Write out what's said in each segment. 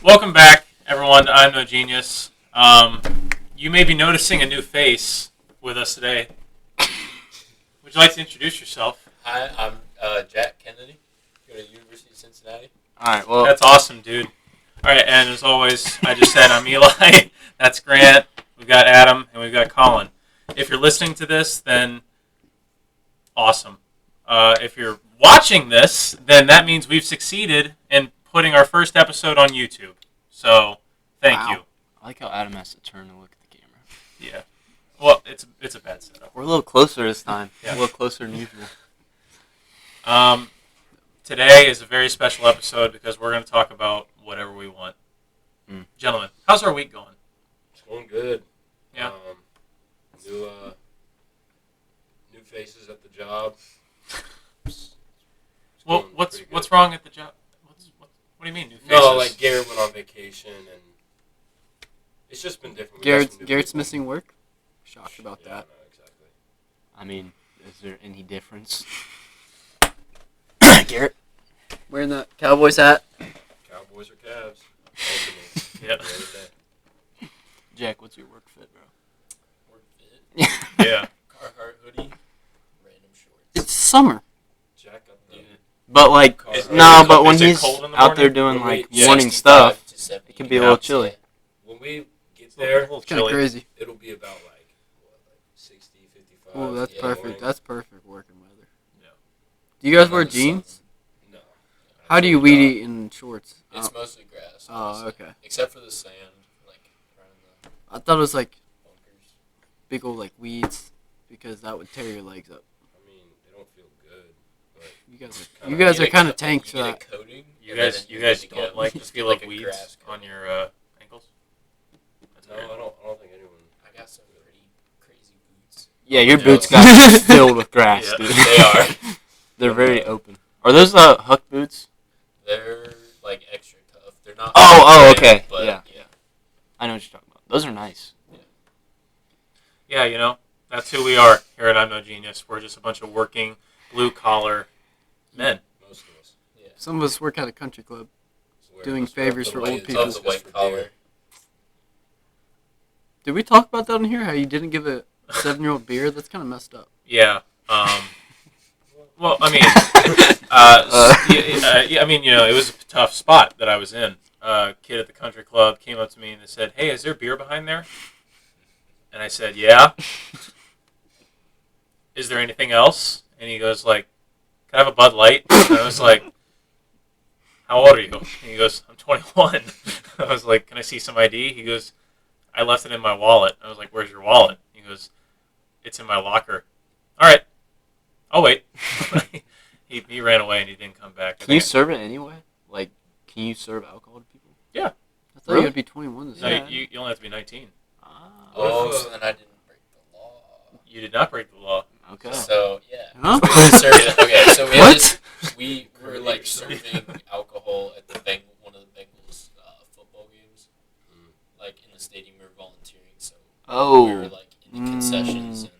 Welcome back, everyone, to I'm No Genius. You may be noticing a new face with us today. Would you like to introduce yourself? Hi, I'm Jack Kennedy. Go to University of Cincinnati. Alright, well... That's awesome, dude. Alright, and as always, I just said I'm Eli. That's Grant. We've got Adam, and we've got Colin. If you're listening to this, then awesome. If you're watching this, then that means we've succeeded in putting our first episode on YouTube. So, thank you. I like how Adam has to turn and look at the camera. Yeah. Well, it's a bad setup. We're a little closer this time. Yeah. A little closer than usual. Today is a very special episode because we're going to talk about whatever we want. Gentlemen, how's our week going? It's going good. Yeah. New faces at the job. Well, what's wrong at the job? What do you mean, new faces? No, like Garrett went on vacation, and it's just been different. Garrett's missing work? Shocked about that. No, exactly. I mean, is there any difference? Garrett? Wearing the Cowboys hat. Cowboys or Cavs. Yeah. Jack, what's your work fit, bro? Work fit. Yeah. Carhartt hoodie. Random shorts. It's summer. Jack got the... But like, but when he's out there doing like morning stuff, it can be a little chilly. When we get there, It's kind of crazy. it'll be about like 60, 55. Oh, that's in the perfect. morning. That's perfect working weather. Yeah. Do you guys wear On the sun. jeans? No. How do you weed eat in shorts? It's mostly grass. Oh, honestly. okay. Except for the sand, like around the I thought it was like bunkers. big old like weeds because that would tear your legs up. I mean, they don't feel good, but You guys are kind of tanks for you that. get a coating. You and then guys you're don't good to go. like to feel like a weeds grass on coating. your ankles? That's No, weird. I don't think anyone. I got some pretty crazy boots. Yeah, your Yeah. boots got just filled with grass, Yeah. dude. They are. They're very open. Are those Huck boots? They're like extra tough. They're not. Oh, brand, okay. But, Yeah. I know what you're talking about. Those are nice. Yeah, you know, that's who we are here at I'm No Genius. We're just a bunch of working, blue-collar men. Most of us. Yeah. Some of us work at a country club. We're Doing most favors of for the old white- people. of the white collar. Did we talk about that in here? How you didn't give a 7-year-old beer? That's kind of messed up. Yeah. Well, I mean, yeah, I mean, you know, it was a tough spot that I was in. Kid at the country club came up to me and they said, "Hey, is there beer behind there?" And I said, "Yeah." "Is there anything else?" And he goes, "Like, can I have a Bud Light?" And I was like, "How old are you?" And he goes, "I'm 21." I was like, "Can I see some ID?" He goes, "I left it in my wallet." I was like, "Where's your wallet?" He goes, "It's in my locker." "All right. I'll wait." He ran away and he didn't come back. Can you serve it anyway? Like, can you serve alcohol to people? I thought Really? you would be 21 to No, say. Yeah. you only have to be 19. Oh, so then I didn't break the law. You did not break the law. Okay. So yeah. Huh? We were serving, okay, so we had this, we were like serving alcohol at the one of the Bengals football games, like in the stadium. We were volunteering, so Oh. we were like in the concessions and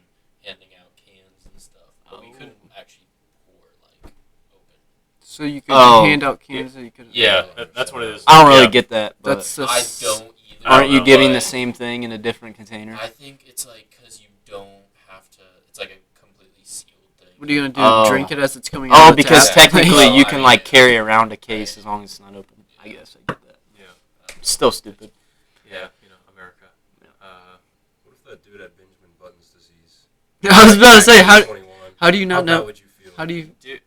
handing out cans and stuff, but we couldn't actually pour like open. So you could Oh. hand out cans so you could. Yeah, that's what it is. I don't really Yeah. get that, but That's I just. don't either. aren't you know, giving the but same thing in a different container? I think it's like because you don't have to. It's like a completely sealed thing. What are you gonna do? Oh. Drink it as it's coming out? Oh, of the because tap? technically Well, you I can mean, like carry around a case as long as it's not open. I guess I get that. Yeah. Still stupid. Yeah, you know, America. What if that dude had Benjamin Button's disease? I was about to say, how 21. how do you not How know? would you feel? How do you? Dude,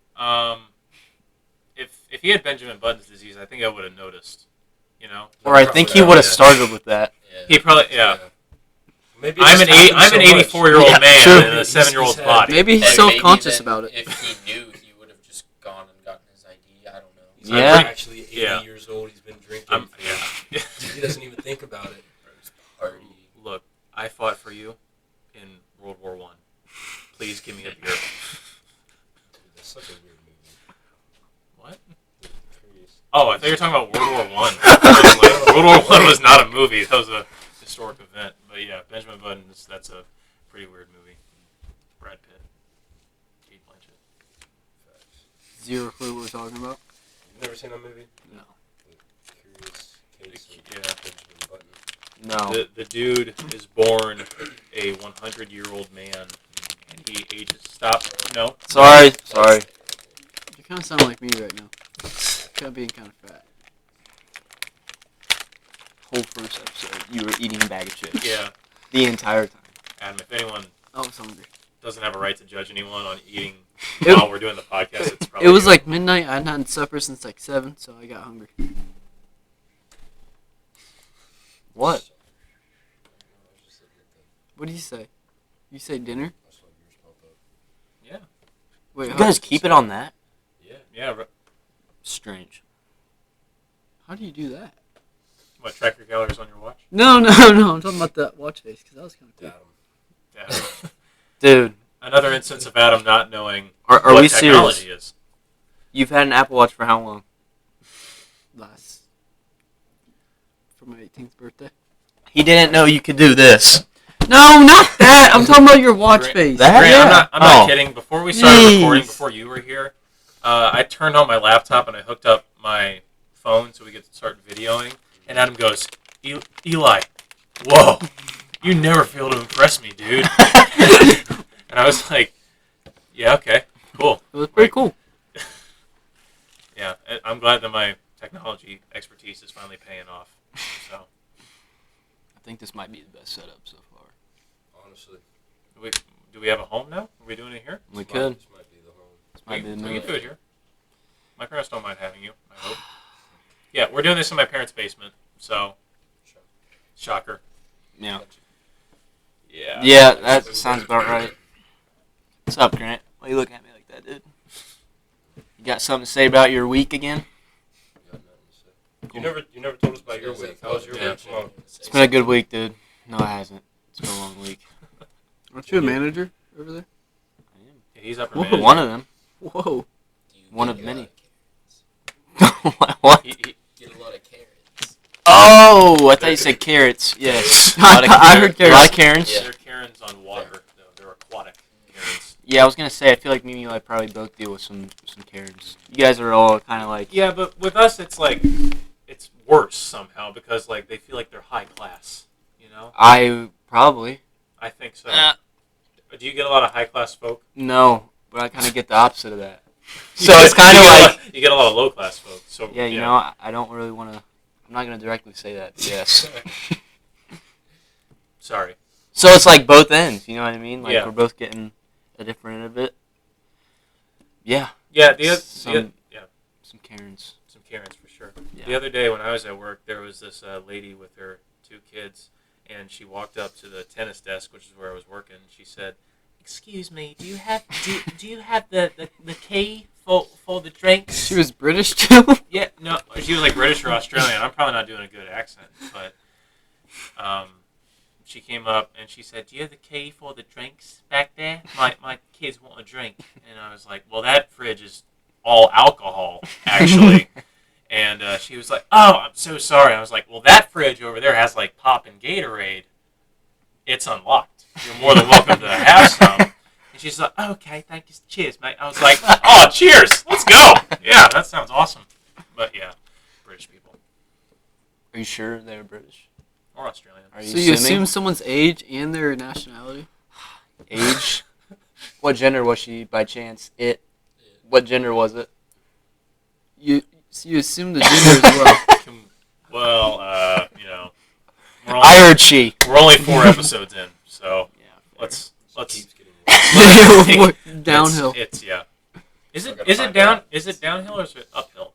if he had Benjamin Button's disease, I think I would have noticed. You know, Or I think he would have started with that. Yeah. he probably Maybe I'm it an just I'm happened an so much. 84-year-old Yeah, man sure. in a 7-year-old's He's body. Maybe he's And self-conscious maybe about then it. If he knew, he would have just gone and gotten his ID. I don't know. He's Yeah. not actually 80 Yeah. years old. He's been drinking. Yeah. He doesn't even think about it. Party. Look, I fought for you in World War I. Please give me a beer. Dude, that's such a weird movie. What? Curious. Oh, I thought you were talking about World War One. Like, World War One was not a movie; that was a historic event. But yeah, Benjamin Button. That's a pretty weird movie. Brad Pitt, Kate Blanchett. Facts. Zero clue what we're talking about. You've never seen that movie? No. Curious case of Yeah. Benjamin Button. No. The dude is born a 100-year-old man, and he ages. Stop. No. Sorry. You kind of sound like me right now. Kind of being kind of fat. Whole first episode, you were eating a bag of chips. Yeah. The entire time. Adam, if anyone I was hungry. doesn't have a right to judge anyone on eating It- while we're doing the podcast, it's probably It was you. like midnight. I hadn't had supper since like 7, so I got hungry. What? What did you say? You say dinner? Yeah. Wait, You how, guys keep it on that? Yeah. Strange. how do you do that? What, track your calories on your watch? No. I'm talking about that watch face because that was kind of cool. Yeah. Dude, Another instance of Adam not knowing are what we technology serious? is. You've had an Apple Watch for how long? For my 18th birthday. He didn't know you could do this. No, not that. I'm talking about your watch Grant- face. That? Grant, Yeah. I'm not Oh. kidding. Before we started Jeez. recording, before you were here, I turned on my laptop and I hooked up my phone so we could start videoing. And Adam goes, Eli, whoa, you never fail to impress me, dude. And I was like, yeah, okay, cool. It was pretty cool. Yeah, I'm glad that my technology expertise is finally paying off. So, I think this might be the best setup so far. Honestly, do we have a home now? Are we doing it here? We could. This might be the home. This might be the We move. can do it here. My parents don't mind having you, I hope. Yeah, we're doing this in my parents' basement, so shocker. Yeah. Yeah. Yeah, that sounds about right. What's up, Grant? Why are you looking at me like that, dude? You got something to say about your week again? Got nothing to say. You never told us about your week. How was your Yeah. week? Come on. It's been a good week, dude. No, it hasn't. It's been a long week. Aren't you a manager over there? Yeah, he's upper Whoa. management. One of them. Whoa. One of many. What? He, Get a lot of carrots. Oh, I thought you said carrots. Yes. I heard A lot of carrots. Karens. Yeah. they're Karens on water. No, they're aquatic Karens. Yeah, I was gonna say I feel like me and Eli probably both deal with some Karens. You guys are all kind of like Yeah, but with us, it's like it's worse somehow because like they feel like they're high class. You know, I probably I think so. Do you get a lot of high class folk? no, but I kind of get the opposite of that. You So get- it's kind you of get a like lot- you get a lot of low class folk. So yeah, you know, I don't really want to. I'm not gonna directly say that. But yes. Sorry. So it's like both ends. You know what I mean? Like Yeah. we're both getting a different end of it. Yeah. Yeah, Some- yeah, Some Karens. some Karens for sure. Yeah. The other day when I was at work, there was this lady with her 2 kids, and she walked up to the tennis desk, which is where I was working. She said, "Excuse me, do you have the key for the drinks?" She was British too. Yeah, no, she was like British or Australian. I'm probably not doing a good accent, but she came up and she said, "Do you have the key for the drinks back there? My kids want a drink." And I was like, "Well, that fridge is all alcohol, actually." And she was like, "Oh, I'm so sorry." I was like, "Well, that fridge over there has like pop and Gatorade. It's unlocked. You're more than welcome to have some." And she's like, "Okay, thank you. Cheers, mate." I was like, "Oh, cheers. Let's go." Yeah, that sounds awesome. But yeah, British people Are you sure they're British? or Australian. Are So you assuming? assume someone's age and their nationality? Age? What gender was she by chance? It? What gender was it? So you assume the gender as well. Well, you know, I heard she. we're only 4 episodes in, so Yeah. let's Keeps getting worse. Downhill. It's yeah. Is Still it gotta is it find down? out. Is it downhill or is it uphill?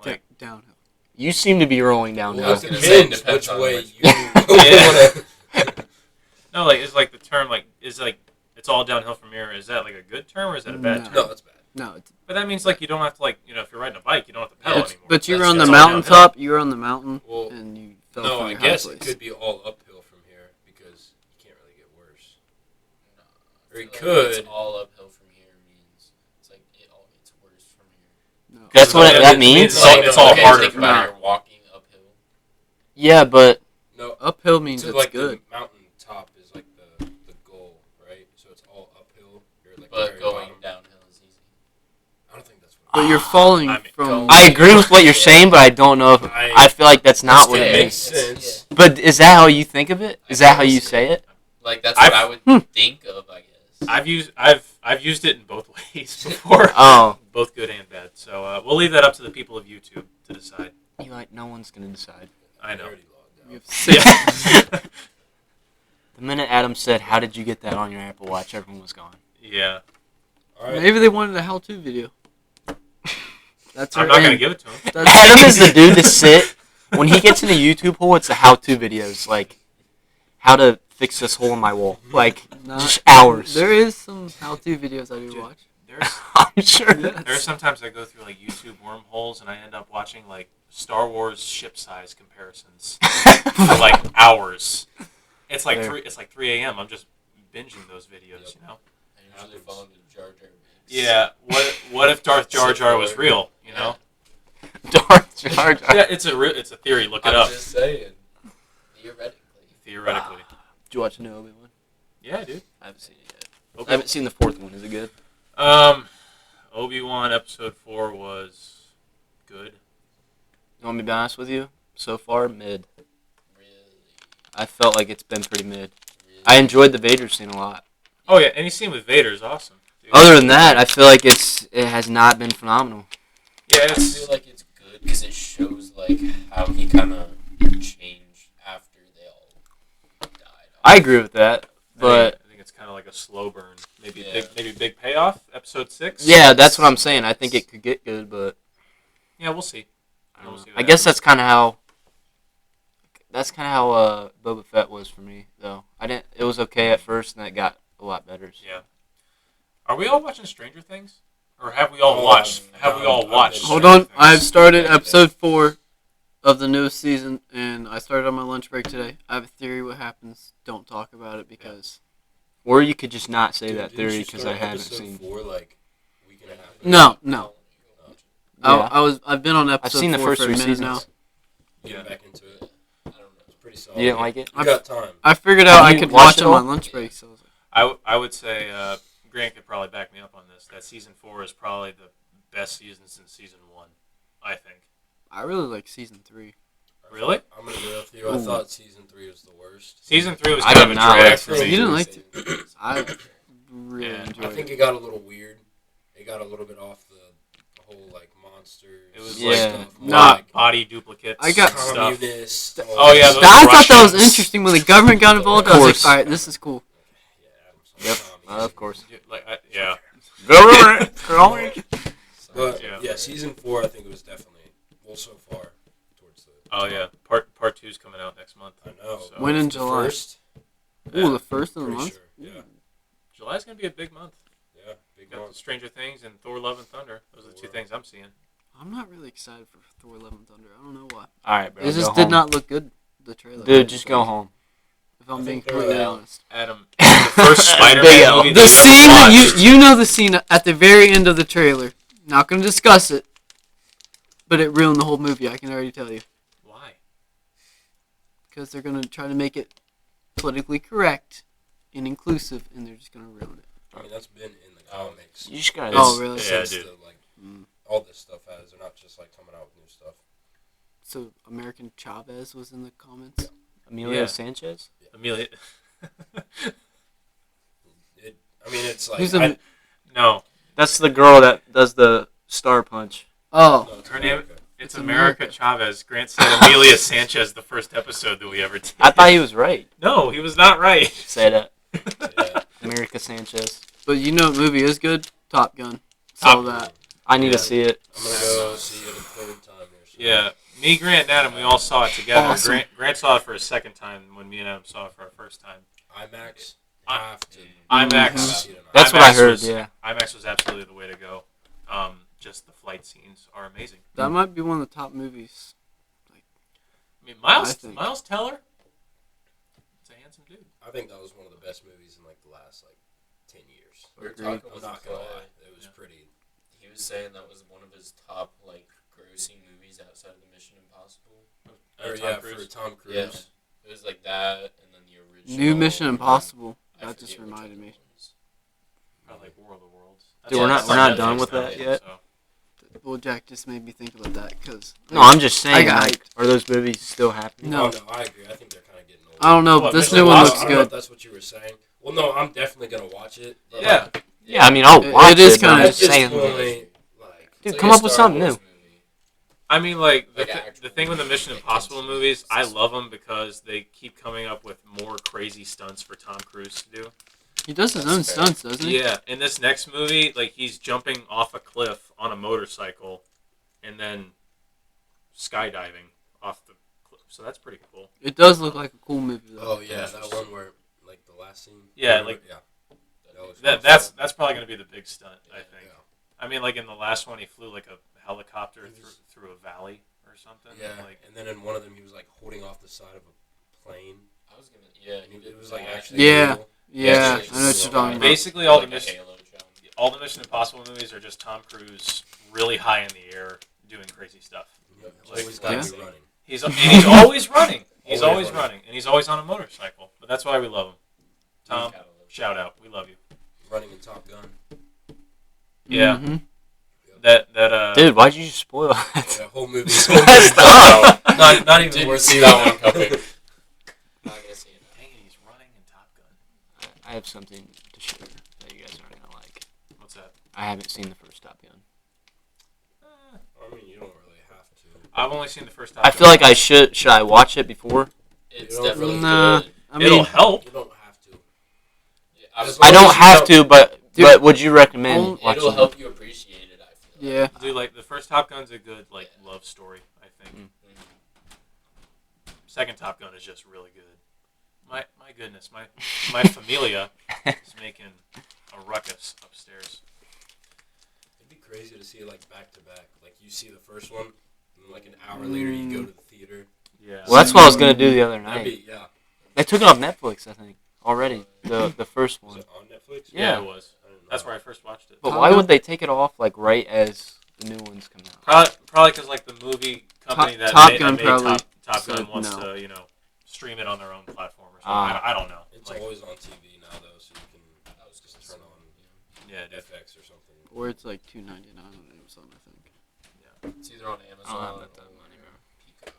Like, Downhill. You seem to be rolling Well, downhill. was it gonna say, depends depends which on way which- you want to. no, like is like the term like is like it's all downhill from here. Is that like a good term or is that a bad No. term? No, it's bad. No, it's, But that means like you don't have to like if you're riding a bike you don't have to pedal anymore. but you were That's- on the that's all downhill. mountaintop. You were on the mountain, Well, and you fell no, from I your guess high it place. could be all uphill from here because you can't really get worse. Or I you feel like could. It's all uphill from here means it's like it all gets worse from here. No. That's what Yeah, that it means means? it's all okay, harder Think from about here. it, you're walking uphill. Yeah, but No, Uphill means so it's like good. the mountain top is like the goal, right? So it's all uphill. You're like the But very going bottom. downhill is easy. I don't think that's what. But you're falling I mean, from. I agree with what you're saying, but I don't know if I feel like that's not what It it makes is. sense. But is that how you think of it? Is that how you say it? Like that's what I would think of, I guess. I've used it in both ways before. Oh, Both good and bad. So we'll leave that up to the people of YouTube to decide. you like no one's gonna decide. I know. Already logged You out. have six. The minute Adam said, "How did you get that on your Apple Watch?" everyone was gone. Yeah. All right. Maybe they wanted a how-to video. That's I'm her not gonna aim. give it to him. That's- Adam is the dude to sit when he gets in a YouTube hole. It's the how-to videos, like how to fix this hole in my wall, like Not- just hours. There is some how-to videos I do Dude. watch. There's I'm sure. Yeah. there's sometimes I go through like YouTube wormholes and I end up watching like Star Wars ship size comparisons for like hours. It's like Fair. it's like 3 a.m. I'm just binging those videos, you know. I usually fall into Jar Jar Binks. Yeah. What if Darth Jar Jar was real? You know. Darth Jar Jar. Yeah, it's a theory. Look it I'm up. just saying. Theoretically. Theoretically. Did you watch the new Obi-Wan? Yeah, dude. I haven't seen it yet. Obi- I haven't seen the fourth one. Is it good? Obi-Wan episode 4 was good. You want me to be honest with you? So far, mid. Really. I felt like it's been pretty mid. Really. I enjoyed the Vader scene a lot. Oh yeah, any scene with Vader is awesome. Dude. Other than that, I feel like it has not been phenomenal. Yeah, I it's feel like it's good because it shows like how he kind of changed after they all died. I agree with that, but I think it's kind of like a slow burn. Maybe Yeah. big payoff. Episode 6. yeah, that's what I'm saying. I think it could get good, but Yeah, we'll see. I don't We'll know. see what I guess happens. that's kind of how Boba Fett was for me, though. I didn't. It was okay at first, and then it got a lot better. So. Yeah. Are we all watching Stranger Things, or have we all Oh, watched? I've- Have we all I've watched? been- Hold Stranger on, Things? I've started episode 4 of the newest season, and I started on my lunch break today. I have a theory what happens. Don't talk about it because Or you could just not say Dude, that didn't theory you because start I haven't episode seen. 4 like a week and a half ago? no. Yeah. I've been on episode I've seen the 4 first for a 3 minute seasons. now. Getting back into it. I don't know. It's pretty solid. You didn't like it? You got time. I figured out Have I you could watched watch it on my all? lunch break. So I was like, I would say Grant could probably back me up on this. That season 4 is probably the best season since season 1. I think. I really like season 3. Really? I'm gonna go with you. I Ooh. thought season 3 was the worst. Season 3 was I kind did of a not drag like for season me. You didn't Same. like I really Yeah. enjoyed I think it. it got a little weird. It got a little bit off the whole like monsters. It was Yeah. like stuff, more Nah. like body duplicates. I got- stuff. communist. Oh, yeah, those I thought that was Russians. interesting when the government got involved. I was course. like, all right, this is cool. Yep. Of course. Yeah. But Yeah. yeah, season 4 I think it was definitely so far towards the. Oh yeah. Part 2's coming out next month. I know. So- When in The July? First, Ooh, the first of the pretty month. sure. Yeah, July's gonna be a big month. yeah, big Got month. Stranger Things and Thor: Love and Thunder. Those are the two things I'm seeing. I'm not really excited for Thor: Love and Thunder. I don't know why. All right, bro. It just go did home. not look good. The trailer. Dude, just go home. If I'm I being think they're completely out. honest. Adam, the first Big Spider-Man L. movie. The that scene that watched. you know the scene at the very end of the trailer. Not gonna discuss it, but it ruined the whole movie. I can already tell you Why? because they're gonna try to make it politically correct and inclusive, and they're just gonna ruin it. I mean that's been in the comics. You just gotta. Oh, really? Yeah, Since dude. the, like Mm. all this stuff has. They're not just like coming out with new stuff. So American Chavez was in the comments. Amelia Yeah. Sanchez. Amelia. I mean it's like Who's the- No, That's the girl that does the star punch. Oh, no, it's her name- America. it's It's America America. Chavez. Grant said Amelia Sanchez the first episode that we ever did. I thought he was right. No, he was not right. Say that. Yeah. America Sanchez. but you know what movie is good? Top Gun. Saw that. I need Yeah. to see it. I'm gonna go see it a third time here. So. Yeah, me, Grant, and Adam, we all saw it together. Awesome. Grant saw it for a second time when me and Adam saw it for our first time. IMAX. I- Have to. IMAX. Have to see it in That's IMAX what I heard. was- Yeah. IMAX was absolutely the way to go. Just the flight scenes are amazing. That might be one of the top movies. I mean, Miles I think- Teller, it's a handsome dude. I think that was one of the best movies in like the last like 10 years. We were Agreed. talking I'm with not the gonna guy. lie, it was Yeah. pretty. He was saying that was one of his top like grossing movies outside of the Mission Impossible. Or Tom yeah, Cruise. for Tom Cruise. Yeah. It was like that, and then the original. New Mission Impossible. I That just forget which reminded other me. ones. Probably like World of Worlds. Dude, we're that's not on done Netflix with now, that yet. so- Well, Jack just made me think about that because. No, I'm just saying. I got Like, are those movies still happening? No. Oh, no, I agree. I think they're kind of getting old. I don't know. What, This Mission new one Impossible? looks I don't know if good. that's what you were saying. Well, no, I'm definitely gonna watch it. But Yeah. Yeah, I mean, I'll It- watch it is but I'm kinda- just saying. Point, like, Dude, It's come like up a with Star something Wars new. movie. I mean, like Like the actual thing with the Mission Impossible intense movies, I scenes. love them because they keep coming up with more crazy stunts for Tom Cruise to do. He does his That's own fair. stunts, doesn't he? Yeah, in this next movie, like he's jumping off a cliff on a motorcycle, and then skydiving off the cliff. So that's pretty cool. It does look like a cool movie though. oh yeah, that one where like the last scene. Yeah, Whatever, like- yeah. That was That's probably gonna be the big stunt, I Yeah, think. yeah. I mean, like in the last one, he flew like a helicopter through a valley or something. Yeah, Like, and then in one of them, he was like holding off the side of a plane. I was gonna, yeah, And he did it was like that. actually Yeah. illegal. Yeah, Yeah, I know what you're so talking about. basically, all the Like a mission, Halo jump. all the Mission Impossible movies are just Tom Cruise really high in the air doing crazy stuff. Yeah, Like- always got to Yeah. be running. He's always running. He's Always always running. running, and he's always on a motorcycle. But that's why we love him. Tom, Kinda love shout out, we love you. Running in Top Gun. Yeah, Mhm. that Dude, why'd you just spoil that? That whole movie. Stop. not even Didn't worth see that one coming. Not gonna see it. Dang it, he's running in Top Gun. I have something to share that you guys aren't gonna like. What's that? I haven't seen the first Top Gun. I mean, you don't really have to. I've only seen the first Top I Gun. feel like I should. Should I watch it before? It's You don't definitely Nah. good. I It'll mean, help. You don't have to. Yeah, I was As long I don't as you have know- to, but Dude, would you recommend it'll watching It'll it? help you appreciate it. I feel. yeah. Dude, like the first Top Gun's a good like love story. I think. Mm. Second Top Gun is just really good. My goodness, my familia is making a ruckus upstairs. It'd be crazy to see it like back to back. Like you see the first one, and like an hour later you go to the theater. Yeah. Well, that's what I was gonna do the other That'd night. be yeah. They took it off Netflix, I think, already. The first Was one. it on Netflix? Yeah, it was. I didn't know. That's where I first watched it. But Top why Gun? would they take it off like right as the new ones come out? Probably because like the movie company that Top made, Gun that made probably Top Gun said wants no. to stream it on their own platform or something. Ah. I don't know. It's Like, always on TV now though, so you can I was just gonna turn say, on yeah, dude. FX or something. Or it's like $2.99 on Amazon, I think. It's either on I Amazon don't have or that money, bro. Peacock.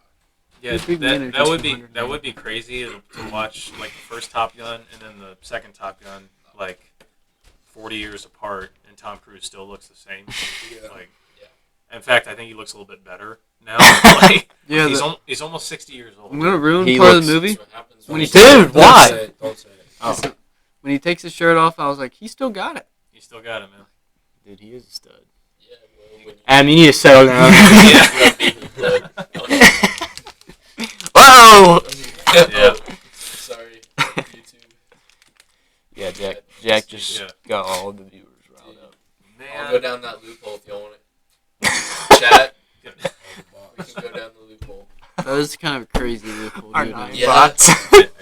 Yeah, These big men are that just would be 100. that would be crazy to watch like the first Top Gun and then the second Top Gun like 40 years apart, and Tom Cruise still looks the same. Yeah. Like, Yeah. in fact, I think he looks a little bit better now. Like, Yeah, he's almost 60 years old. I'm gonna ruin He part of looks- the movie. That's what happens When you he- Dude, Don't why? say it. Don't say it. Oh, When he takes his shirt off, I was like, he still got it. He still got it, man. dude, he is a stud. Yeah, well, when you Am, you need to settle down. Whoa! Yeah. Sorry, YouTube. Yeah, Jack just Yeah. got all the viewers riled up. I'll go Man. down that loophole if y'all want it. Chat, On the we box. can go down the loophole. That was kind of a crazy loophole, Our dude. nine Yeah. bots.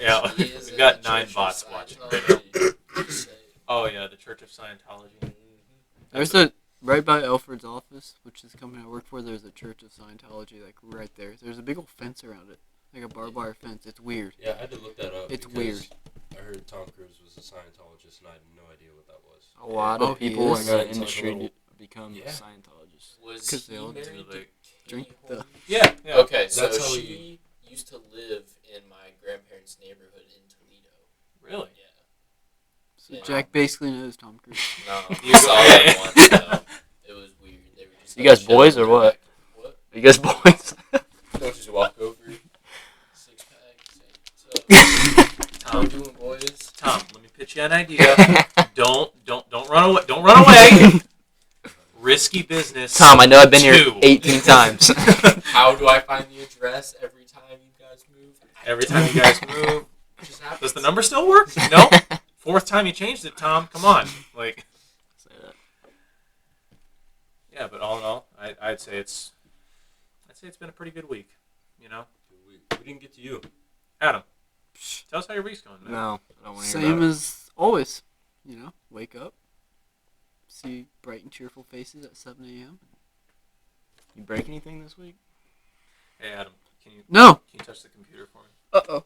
Yeah, He is we've a got Church 9 of bots watching. Scientology. Just say it. Oh yeah, the Church of Scientology. Mhm. There's a right by Alfred's office, which is the company I work for. There's a Church of Scientology, like right there. There's a big old fence around it, like a barbed wire fence. It's weird. Yeah, I had to look that up. It's because weird. I heard Tom Cruise was a Scientologist, and I had no idea what that was. A lot Oh, of he people is? in the It's like a industry little- become Yeah. Scientologists. Was 'Cause he they all married do, to like, drink Katie the- Holmes? Yeah, yeah. Okay, so That's how she used to live in my grandparents' neighborhood in Toledo. Really? Yeah. So Yeah. Jack basically knows Tom Cruise. No, You- I saw that once. So it was weird. They were just. You like, guys boys chilling or what? back. What? Are you guys boys? Don't just walk over, 6-pack, say, "What's up? How we Tom, doing, boys?" Tom, let me pitch you an idea. Don't run away. Don't run away. Risky business. Tom, I know I've been here 2. 18 times. How do I find the address every time you guys move? Every time you guys move, It just happens. does the number still work? No. 4th time you changed it, Tom. Come on. Like, yeah, but all in all, I'd say it's been a pretty good week. You know, We didn't get to you. Adam, tell us how your week's going, man. No, I don't want to hear Same about it. as always. You know, wake up, see bright and cheerful faces at 7 a.m. You break anything this week? Hey, Adam, can you No. touch the computer for me? Uh-oh.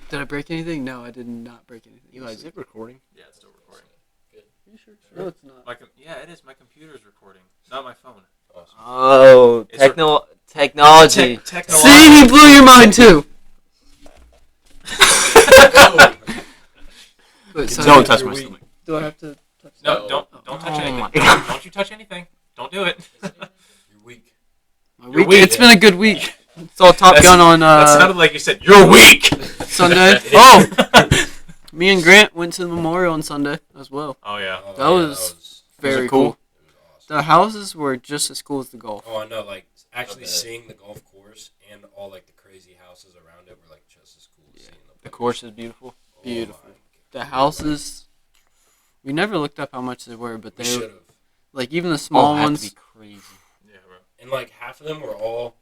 Did I break anything? No, I did not break anything. Eli, is it recording? Yeah, it's still recording. Good. You sure? No, it's not. Yeah, it is. My computer's recording, not my phone. Awesome. Oh, technology. See, he blew your mind too. Wait, so Don't touch my stomach. do I have to touch? No, No. don't touch Oh anything. my God. Don't you touch anything. Don't do it. You're weak. My You're week. weak. It's been a good week. Saw Top Gun on That sounded like you said you're weak. Sunday. Oh, me and Grant went to the memorial on Sunday as well. Oh yeah. Oh, That was very cool? cool. It was awesome. The houses were just as cool as the golf. Oh, I know. Like actually Okay. seeing the golf course and all like the crazy houses around it were like just as cool as Yeah. seeing The place. course is beautiful. Oh, Beautiful. my God. The houses, we never looked up how much they were, but We they should were, have. like even the small had ones. to be crazy. Yeah, bro. And like half of them were all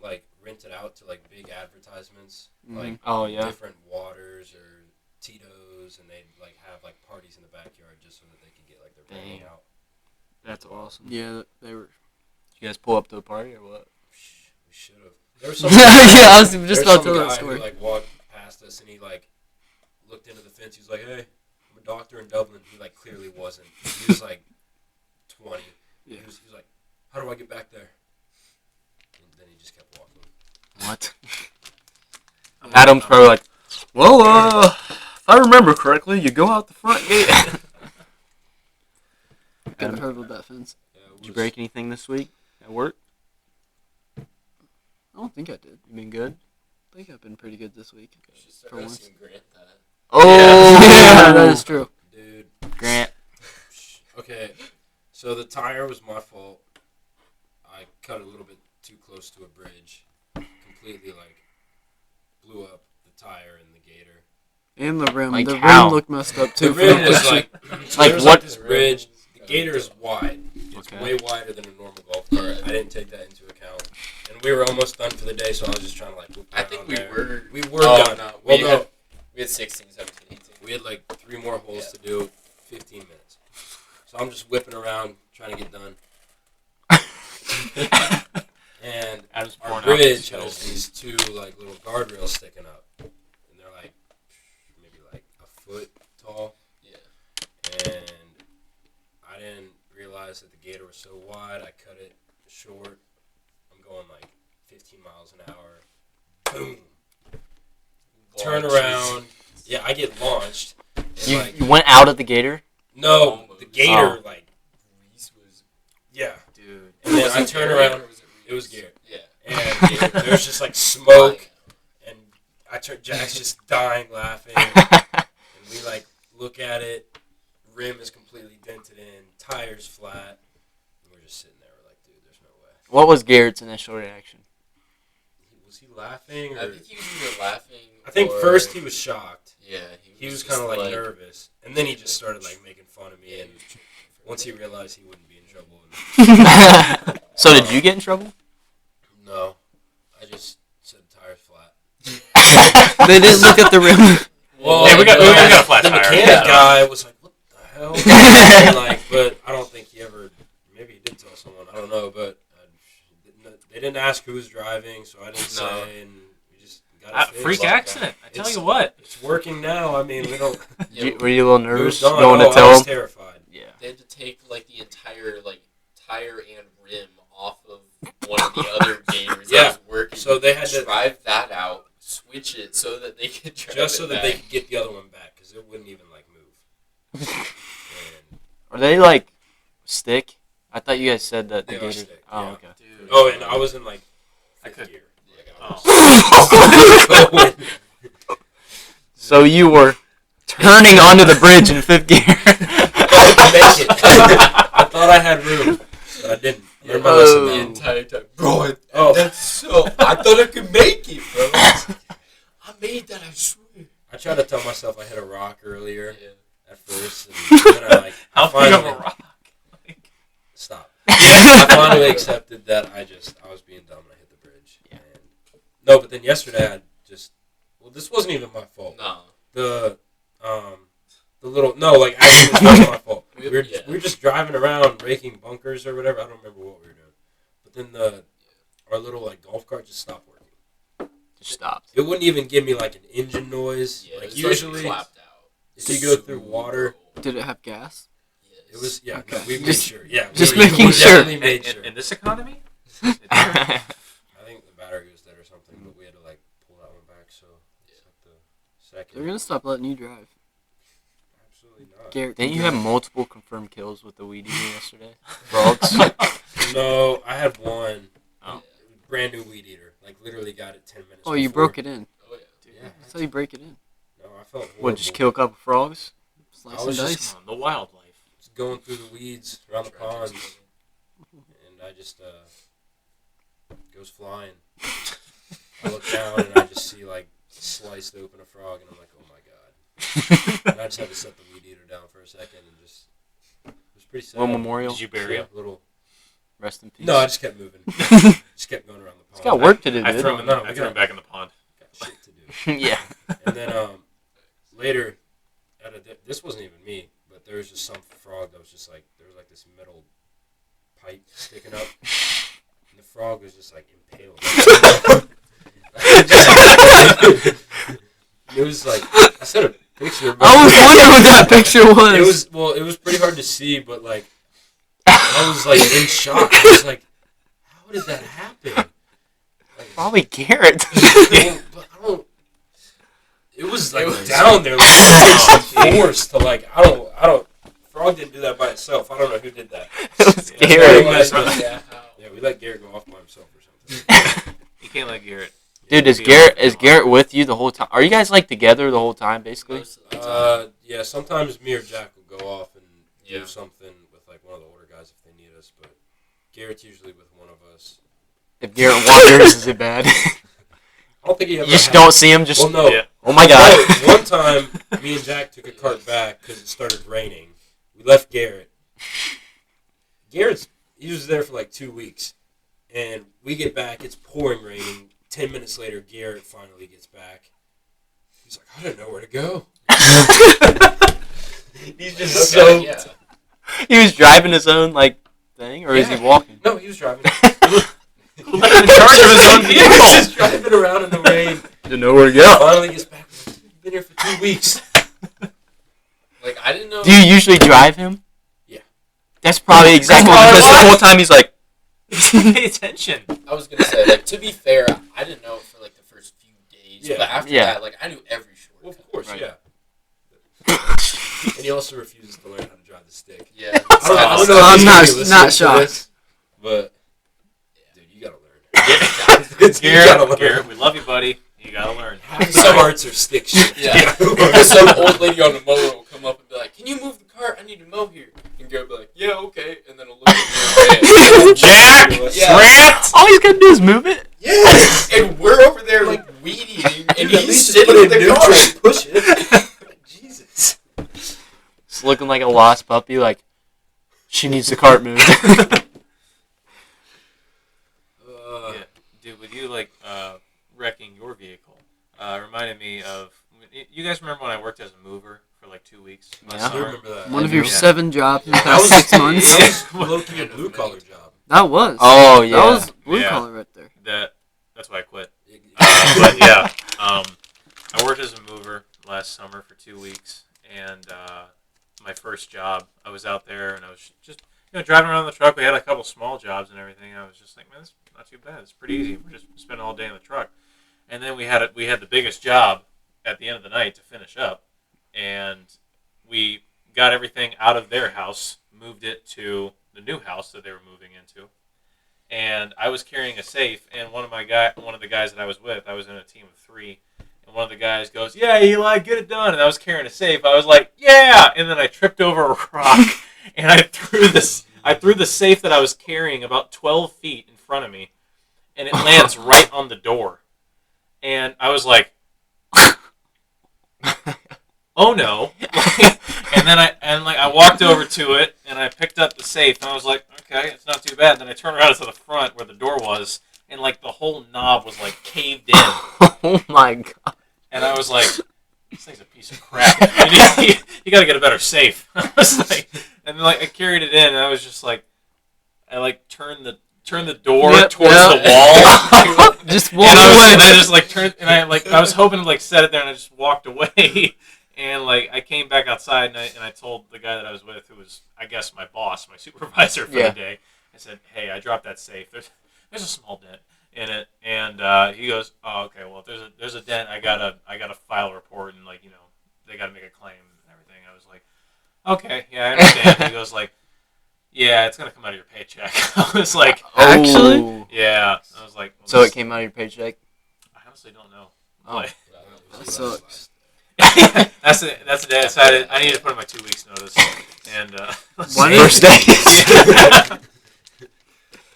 like rented out to like big advertisements, Mhm. like Oh yeah. different waters or Tito's, and they'd like have like parties in the backyard just so that they could get like their branding Dang. out. That's awesome. Yeah, they were. You guys pull up to a party or what? We should have. There was some Yeah, I was there just was about to some tell that guy story. who like walked past us and he like looked into the fence. He was like, "Hey, I'm a doctor in Dublin." He like clearly wasn't. He was like 20. Yeah. He was like, "How do I get back there?" And then he just kept walking. What? Adam's probably like, well, if I remember correctly, you go out the front gate. Could have heard with that fence. Yeah, it Did you was- break anything this week at work? I don't think I did. You been good? I think I've been pretty good this week. You should start For once. asking Grant that. Oh, Yeah, that is true. Dude. Grant. Okay, so the tire was my fault. I cut a little bit too close to a bridge. Completely like blew up the tire and the gator. And the rim. Like the how? rim looked messed up too. The rim from the was picture. like, so Like there's what- like this bridge. The gator is wide. It's Okay. way wider than a normal golf cart. I didn't take that into account. And we were almost done for the day, so I was just trying to like loop I around think we there. were. We were Oh, done. no. Well, We no. had- We had 16, 17, 18. We had like 3 more holes to do, 15 minutes. So I'm just whipping around trying to get done. And Adam's our pouring out bridge his has skills. these 2 like little guardrails sticking up, and they're like maybe like a foot tall. Yeah. And I didn't realize that the gator was so wide. I cut it short. I'm going like 15 miles an hour. Boom. Turn Launches. around. Yeah, I get launched. And You, like, you went out of the gator? no, Almost. the gator Oh. like Reese was. yeah. Dude. And then Was I it turn Garrett around. or was It was Reese? Garrett. Yeah. And there's just like smoke, and I turn. Jack's just dying laughing, and we like look at it. Rim is completely dented in, tires flat, and we're just sitting there. We're like, dude, there's no way. What was Garrett's initial reaction? Was he laughing? Or I think he was either laughing. I think or, first he was shocked. Yeah. He was just kind of like nervous, and then he just started like making fun of me. Yeah, And he was tripping for once he it. realized he wouldn't be in trouble, So did you get in trouble? no, I just said tires flat. They didn't look at the rim. Well, Hey, we got a flat the tire. mechanic Yeah. guy was like, "What the hell?" And like, but I don't think he ever. Maybe he did tell someone. I don't know, but they didn't ask who was driving, so I didn't No. say, and we just got it fixed. Freak accident. I tell It's- you what. It's working now. I mean, we don't. Were you a little nervous Moved on. going Oh, to tell I was him? terrified. Yeah. They had to take like the entire like tire and rim off of one of the other gators Yeah. that was working. So they had to drive that out, switch it so that they could drive just it so that back. they could get the other one back because it wouldn't even like move. And, Are they like stick? I thought you guys said that the They are gators. stick, Oh, yeah. okay. Dude. oh, and I was in like I fifth could- gear. Yeah. Oh. So you were turning onto the bridge in fifth gear. I make it. I thought I had room, but I didn't. Learned my lesson The now. entire time, bro. Oh. That's so. I thought I could make it, bro. I made that. I swear. I tried to tell myself I hit a rock earlier Yeah. at first, and then I like How big of a finally rock? stop. I finally accepted that I was being dumb and I hit the bridge. Yeah. And, no, but then yesterday I just this wasn't even my fault. No. The little like actually it wasn't my fault. We were Yeah. we were just driving around raking bunkers or whatever. I don't remember what we were doing. But then our little like golf cart just stopped working. Just stopped. It wouldn't even give me like an engine noise. Yeah. Like it's usually clapped out. if you go through water. Did it have gas? It was, yeah, Okay. no, we made Just- sure. Yeah, just we making sure. definitely made sure. In this economy? I think the battery was dead or something, but we had to like pull that one back. So it's like the second. They're gonna stop letting you drive. Absolutely not. Garrett, Didn't can you have drive. multiple confirmed kills with the weed eater yesterday? Frogs. No, I had one. Oh. Brand new weed eater. Like literally got it 10 minutes. Oh, you before. broke it in. Oh, yeah. Yeah. That's how you break it in. No, I felt horrible. What, just kill a couple frogs? Slice I and was just- dice. The wildlife. Just going through the weeds around the pond, and I just goes flying. I look down and I just see like sliced open a frog, and I'm like, oh my god. And I just had to set the weed eater down for a second and just. It was pretty sad. One memorial. Did you bury him? Little. Rest in peace. No, I just kept moving. Just kept going around the pond. It's got work to do, I dude. threw him, No, I threw him back in the pond. Got shit to do. Yeah. And then later, this wasn't even me, but there was just some frog that was just like, there was like this metal pipe sticking up, and the frog was just like impaled. It was like, I sent a picture. But I was wondering what that picture was. it was pretty hard to see, but like, I was like in shock. I was like, how did that happen? Like, Probably Garrett. but I don't. It was like down there, like it takes force to like. I don't. Frog didn't do that by itself. I don't know who did that. It was Yeah, Garrett. yeah, yeah, we let Garrett go off by himself or something. You can't let Garrett. Dude, is Garrett with you the whole time? Are you guys like together the whole time, basically? Most of the time. Yeah. Sometimes me or Jack will go off and Yeah. do something with like one of the older guys if they need us, but Garrett's usually with one of us. If Garrett wanders, is it bad? I don't think he You ever. just had- don't see him. Just Well, no. Yeah. oh my god. No, one time, me and Jack took a cart back because it started raining. We left Garrett. He was there for like 2 weeks. And we get back, it's pouring raining. 10 minutes later, Garrett finally gets back. He's like, I don't know where to go. He's just so... yeah. He was driving his own like thing, or is he Yeah. walking? No, he was driving. Let him in charge of his own He was vehicle. just driving around in the rain. Didn't know where to go. Finally gets back. You've been here for 2 weeks. Like, I didn't know. Do you usually drive him? Yeah. That's probably exactly Come on, because the what? whole time he's like, Pay attention. I was going to say, like, to be fair, I didn't know it for, like, the first few days. Yeah. But after Yeah. that, like, I knew every Well, shortcut. of course, Right. yeah. And he also refuses to learn how to drive the stick. Yeah. I don't know I'm if he's not- gonna be listening not to shocked. this, but dude, you gotta learn. You gotta Garrett, learn. Garrett, we love you, buddy. You gotta learn. Some arts are stick shit. Yeah. You gotta learn. Because some old lady on the mower will come up and be like, "Can you move the cart? I need to mow here." And Garrett will be like, "Yeah, okay." And then he'll look at me and Jack! Yeah. Grant! all he's gonna do is move it. Yes. and we're over there like weed eating, and Dude, at least he's just sitting put in it the in neutral car. and push it. Jesus. Just looking like a lost puppy. Like she needs the cart moved. Yeah, dude, with you like wrecking your vehicle, reminded me of. You guys remember when I worked as a mover for like 2 weeks? last Yeah. I summer? remember that. One of your Yeah. 7 jobs in the That past was 6 months. That was low-key a blue-collar job. That was. Oh yeah. That was blue Yeah. collar right there. That's why I quit. But yeah, I worked as a mover last summer for 2 weeks, and my first job, I was out there and I was just driving around the truck. We had a couple small jobs and everything. I was just like, man, this is not too bad. It's pretty easy. We're just spending all day in the truck, and then we had the biggest job at the end of the night to finish up, and we got everything out of their house, moved it to the new house that they were moving into. And I was carrying a safe, and one of the guys that I was with, I was in a team of 3, and one of the guys goes, "Yeah, Eli, get it done." And I was carrying a safe. I was like, "Yeah!" And then I tripped over a rock, and I threw the safe that I was carrying about 12 feet in front of me, and it lands right on the door. And I was like, "Oh no!" And then I walked over to it and I picked up the safe and I was like, "Okay, it's not too bad." Then I turned around to the front where the door was, and like the whole knob was like caved in, Oh my god. and I was like, "This thing's a piece of crap. You got to get a better safe." I was like, and then like I carried it in and I was just like, I like turned the door Yep, towards yep. the wall. Just walk And away. I just like turned, and I was hoping to like set it there, and I just walked away. And like I came back outside and I told the guy that I was with, who was I guess my boss, my supervisor for Yeah. the day. I said, "Hey, I dropped that safe. There's a small dent in it." And he goes, "Oh, okay. Well, if there's a dent, I gotta file a report and like they gotta make a claim and everything." I was like, "Okay, yeah, I understand." He goes like, "Yeah, it's gonna come out of your paycheck." I was like, Actually? Oh. "Yeah." I was like, well, So it came out of your paycheck? I honestly don't know. Oh. Like, That sucks. that's the day I decided I needed to put in my 2 weeks notice. And Why First day. Yeah.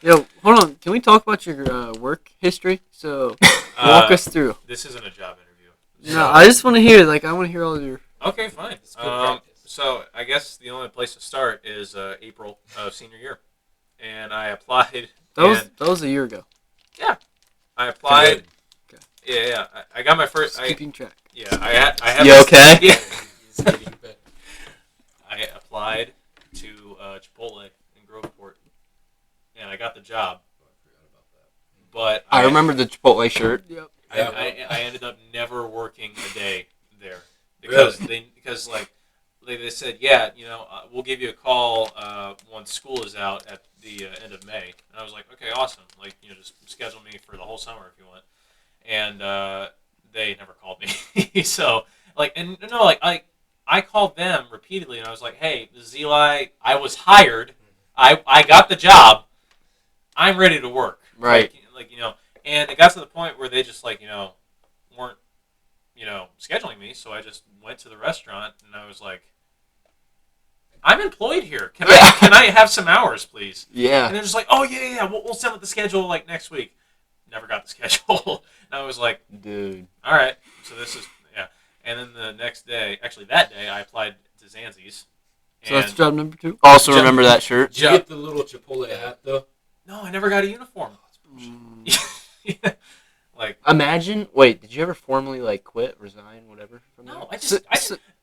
Yo, hold on. Can we talk about your work history? So walk us through. This isn't a job interview. No, I just want to hear. Like, I want to hear all your. Okay, fine. It's good practice. So I guess the only place to start is April of senior year, and I applied. That was a year ago. I applied. Okay. Yeah. I got my first. Just keeping track. I have. You okay? Yeah. He's getting better. I applied to Chipotle in Groveport, and I got the job. But I remember the Chipotle shirt. Yep. I ended up never working a day there because they said, yeah, we'll give you a call once school is out at the end of May. And I was like, okay, awesome. Like, just schedule me for the whole summer if you want. And they never called me. So like, and no, like I called them repeatedly and I was like, hey, this is Eli. I was hired. I got the job. I'm ready to work. Right. Like and it got to the point where they just like, weren't, scheduling me. So I just went to the restaurant and I was like, I'm employed here. Can I have some hours, please? Yeah. And they're just like, oh yeah. We'll send out the schedule like next week. Never got the schedule. And I was like, Dude. all right. So this is And then the next day, actually that day, I applied to Zanzi's. So that's job number 2. Also remember that shirt. Did you get the little Chipotle hat though? No, I never got a uniform. Yeah. Like, Imagine. Wait, did you ever formally like quit, resign, whatever from no, there? I just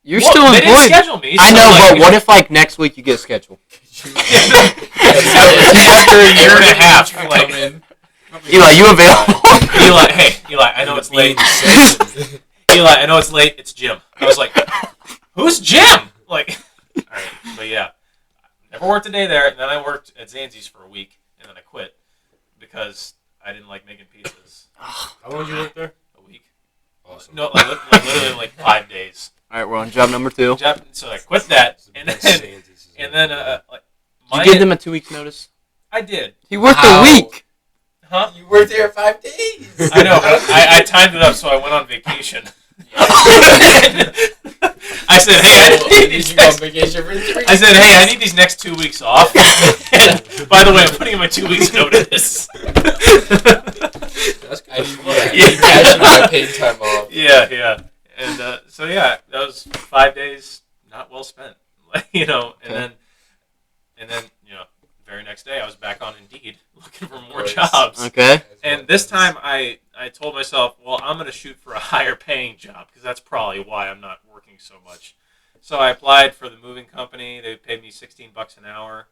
You're well, still they didn't employed. schedule me. I so, know, like, but what if like next week you get a schedule? after a year and a half, Come like, in. Eli, you available? Eli, I know it's late. Eli, I know it's late. It's Jim. I was like, who's Jim? Like, all right, but yeah, never worked a day there. And then I worked at Zanzi's for a week, and then I quit because I didn't like making pizzas. How long did you work there? A week? Awesome. No, like literally like 5 days. All right, we're on job number 2. So I quit that, and Best then Zanzi's is and then like Did you give them a 2 weeks notice? I did. He worked Wow. a week. Huh? You worked there 5 days. I know, but I timed it up so I went on vacation. I said, hey, I need Did these you go on next, vacation for 3 I said, hey, I need these next 2 weeks off. And by the way, I'm putting in my 2 weeks notice. That's I good. need cash in my paid time off. Yeah. And so yeah, that was 5 days not well spent. And then very next day I was back on Indeed looking for more course. jobs. Okay. And this time I told myself, well, I'm going to shoot for a higher paying job because that's probably why I'm not working so much. So I applied for the moving company. They paid me $16 an hour.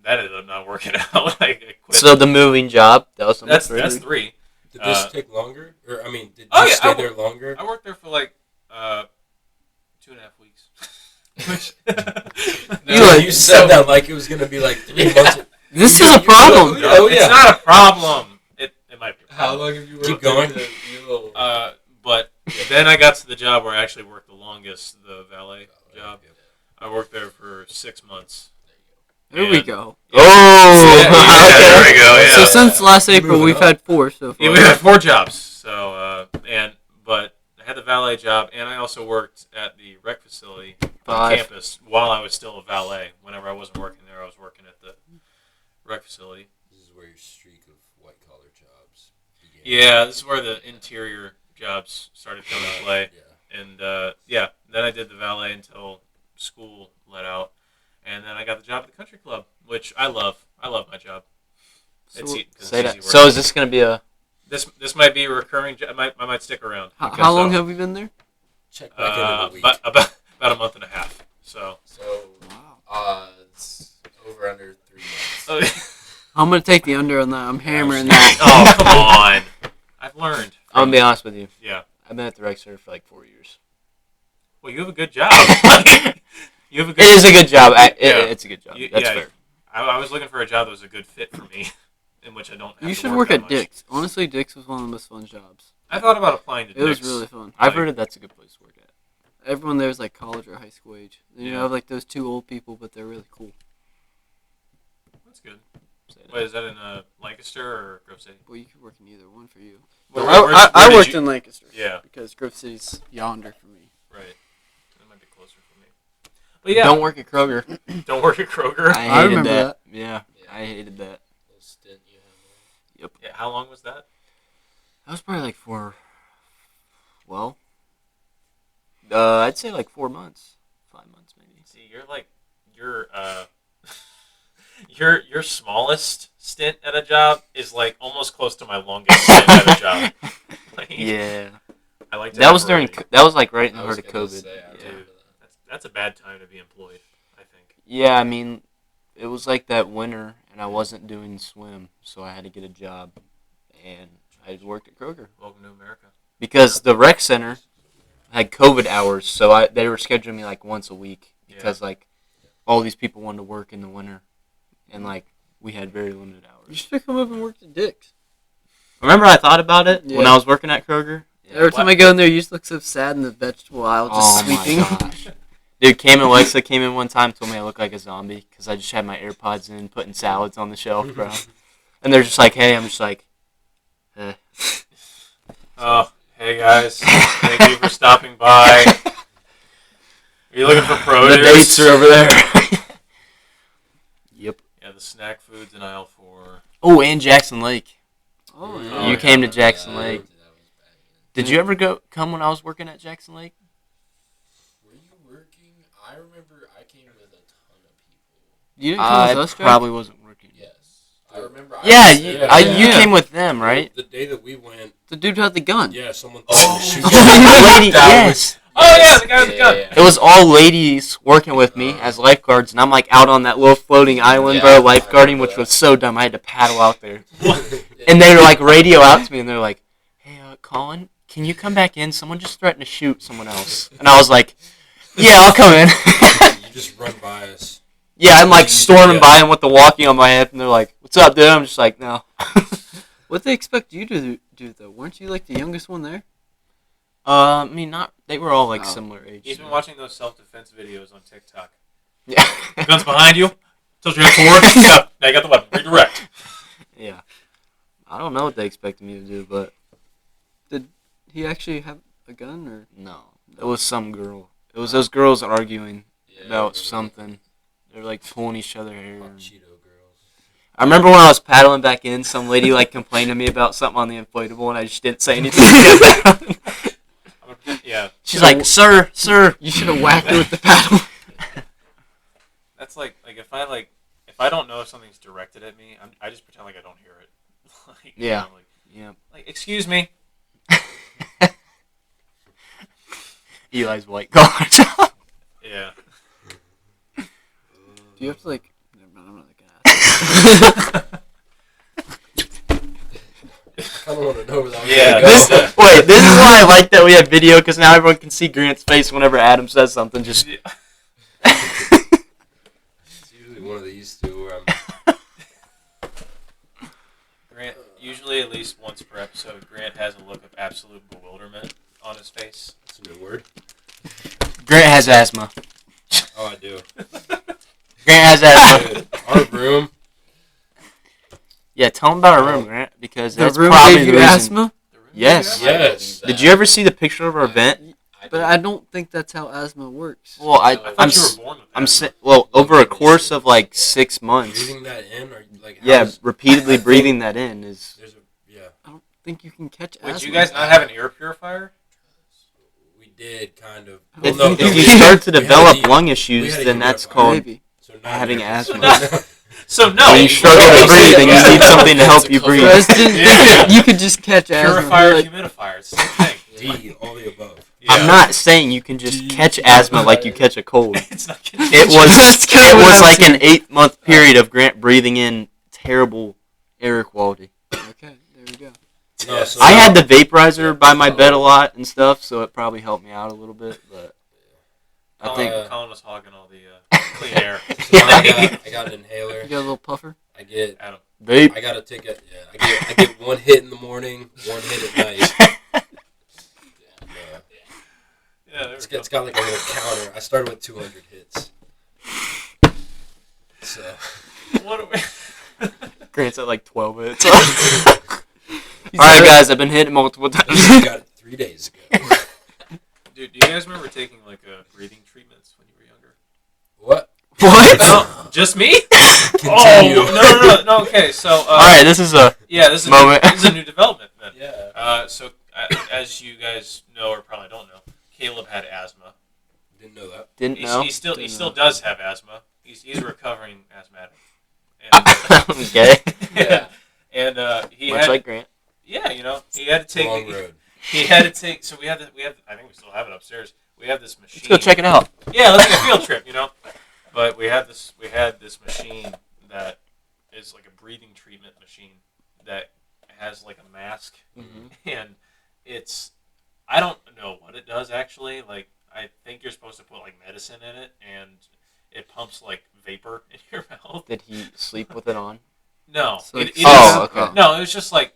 That ended up not working out. I quit. So the moving job, that was number that's 3. that's 3. Did this take longer? Or I mean, did you Oh, yeah, stay there longer? I worked there for like 2.5 weeks. Which Eli, You said that like it was gonna be like 3 months. This is a problem. Oh, yeah. It's not a problem. It might be a How problem. long have you worked? Keep going. But then I got to the job where I actually worked the longest, the valet job. I worked there for 6 months. There we go. Oh, Yeah, there we go. Yeah. So since last April, Moving we've up. had 4 so far. Yeah, we had 4 jobs. So but I had the valet job, and I also worked at the rec facility on 5. campus while I was still a valet. Whenever I wasn't working there, I was working at the rec facility. This is where your streak of white collar jobs began. Yeah, this is where the interior jobs started coming into play. Yeah. And then I did the valet until school let out, and then I got the job at the country club, which I love. I love my job. So, It's, 'cause it's Say easy that. work. So is this gonna be a? This might be a recurring. I might stick around. how long have we been there? Check back in a week. About a month and a half. So. So, Wow. it's over under 3 months. Oh, I'm gonna take the under on that. I'm hammering that. come on! I've learned. I'm gonna be honest with you. Yeah. I've been at the rec center for like 4 years. Well, you have a good job. You have a It good. is a good job. Yeah. It's a good job. That's Yeah. fair. I was looking for a job that was a good fit for me, in which I don't. Have You to should work work that at much. Dick's. Honestly, Dick's was one of the most fun jobs. I thought about applying to It was Dick's. really fun. I've heard that's a good place to work at. Everyone there is like college or high school age. And you Yeah. have like those two old people, but they're really cool. That's good. Say that. Wait, is that in Lancaster or Grove City? Well, you could work in either one for you. Where- I, where- I, where I did worked you- in Lancaster. Yeah. Because Grove City's yonder for me. Right. That might be closer for me. But yeah, Don't work at Kroger. don't work at Kroger. I I hated remember that. Yeah, Yeah. I hated that. Little stint you have Yeah, how long was that? That was probably like I'd say like 4 months, 5 months maybe. See, your smallest stint at a job is like almost close to my longest stint at a job. Like, Yeah, I like to that have was during. variety. That was like right in the I was heart of gonna COVID. say, I Yeah. remember that. That's a bad time to be employed, I think. Yeah, I mean, it was like that winter, and I wasn't doing swim, so I had to get a job, and I worked at Kroger Welcome to America. because the rec center had COVID hours, so they were scheduling me like once a week because like all these people wanted to work in the winter, and like we had very limited You hours. should have come up and worked at Dick's. Remember, I thought about it when Yeah. I was working at Kroger. Every time I go in there, you just look so sad in the vegetable aisle, just sleeping. my gosh. Dude, Cam and Alexa came in one time, told me I look like a zombie because I just had my AirPods in, putting salads on the shelf, bro. And they're just like, "Hey," I'm just like, eh. Oh, hey guys. Thank you for stopping by. Are you looking for produce? The dates are over there. Yep. Yeah, the snack foods in aisle 4. Oh, and Jackson Lake. Oh, Yeah, yeah. Oh, You yeah. came to I remember Jackson that. Lake. That was bad. Did you ever come when I was working at Jackson Lake? Were you working? I remember I came with a ton of people. You didn't come I with us, Jack? probably wasn't working. Yes. I remember. Yeah, I was you, there. you Yeah. came with them, right? The day that we went, The dude had the gun. yeah, someone Oh. thought shoot. Lady, That yes. Oh, yeah, the guy with the gun. It was all ladies working with me as lifeguards, and I'm like out on that little floating island, Yeah, bro, I lifeguarding, remember which that. was so dumb. I had to paddle out there. What? And they were like radio out to me, and they're like, "Hey, Colin, can you come back in? Someone just threatened to shoot someone else." And I was like, "Yeah, I'll come in." You just run by us. Yeah, I'm like storming Yeah. by them with the walkie on my hip, and they're like, "What's up, dude?" I'm just like, "No." What they expect you to do, though? Weren't you like the youngest one there? I mean, not. They were all like Oh. similar age. He's been watching those self-defense videos on TikTok. Yeah. Guns behind you. Told you you have to work. Yeah, now you got the weapon. Redirect. Yeah. I don't know what they expected me to do, but He actually have a gun, or no. It was some girl. It was those girls arguing Yeah, I about remember something. They were like pulling each other hair. Hot and- Cheeto girls. I remember when I was paddling back in, some lady like complained to me about something on the inflatable, and I just didn't say anything. Yeah, She's like, "Sir, you should have whacked her with the paddle. that's like if I don't know if something's directed at me, I just pretend like I don't hear it. Like, you Yeah. know, Yeah. like, excuse me. Eli's white collars. Yeah. Do you have to like? Never mind, I'm not gonna ask. I kind of want to know where that was Yeah, gonna go. this- Wait, this is why I like that we have video, because now everyone can see Grant's face whenever Adam says something. Just It's usually one of these two where I'm. Grant, usually at least once per episode, Grant has a look of absolute bewilderment on his face. That's a new word. Grant has asthma. Oh, I do. Grant has asthma. Dude, our room. Yeah, tell him about our room, Grant, because The that's room probably gave the you reason. asthma, The room Yes. you got? Yes. Did you ever see the picture of our vent? but I don't think that's how asthma works. Well, I thought I'm you s- were born with that. I'm well over a course of like 6 months. Breathing that in, or like Yeah, how's- repeatedly I think breathing that in is. There's a yeah. I don't think you can catch Wait, asthma. do you guys not have an air purifier? We did kind of. If- Well, no, If no, you we- start to we had develop a- lung we issues, had a then that's humidifier. called. Maybe. So having not asthma. So no. When you struggle to breathe and you need something to help you breathe. Guys didn't think Yeah. you could just catch asthma. Purifier, Like, humidifier, it's the same thing. D, all the above. Yeah. I'm not saying you can just catch asthma like you catch a cold. It's not. It was That's kinda it what was I like was an 8-month period of Grant breathing in terrible air quality. okay, there we go. No, Yeah. so I had the vaporizer by my bed a lot and stuff, so it probably helped me out a little bit. But I think Colin was hogging all the clean air. So I got an inhaler. You got a little puffer? I get. Adam. vape. I gotta take a. Yeah, I get one hit in the morning, one hit at night. Yeah, there we go. It's got like a little counter. I started with 200 hits. So. What are we? Grant's at like 12 minutes. Alright, guys, I've been hit multiple times. I got it 3 days ago. Dude, do you guys remember taking like breathing treatments when you were younger? What? What? No, just me? Continue. Oh, no. Okay, so. Alright, this is a. Yeah, this is Moment. This is a new development then. Yeah. So, as you guys know or probably don't know, Caleb had asthma. Didn't know that. Didn't He know. still does have asthma. He's a recovering asthmatic. And, Okay. Yeah. And he Much had like Grant. yeah, you know, he had to take Long road. he had to take. So we have I think we still have it upstairs. We have this machine. Let's go check it out. Yeah, let's take a field trip, you know. But we had this machine that is like a breathing treatment machine that has like a mask, and it's I don't know what it does actually. Like I think you're supposed to put like medicine in it, and it pumps like vapor in your mouth. Did he sleep with it on? No, So it it's- is- Oh, okay. no, it was just like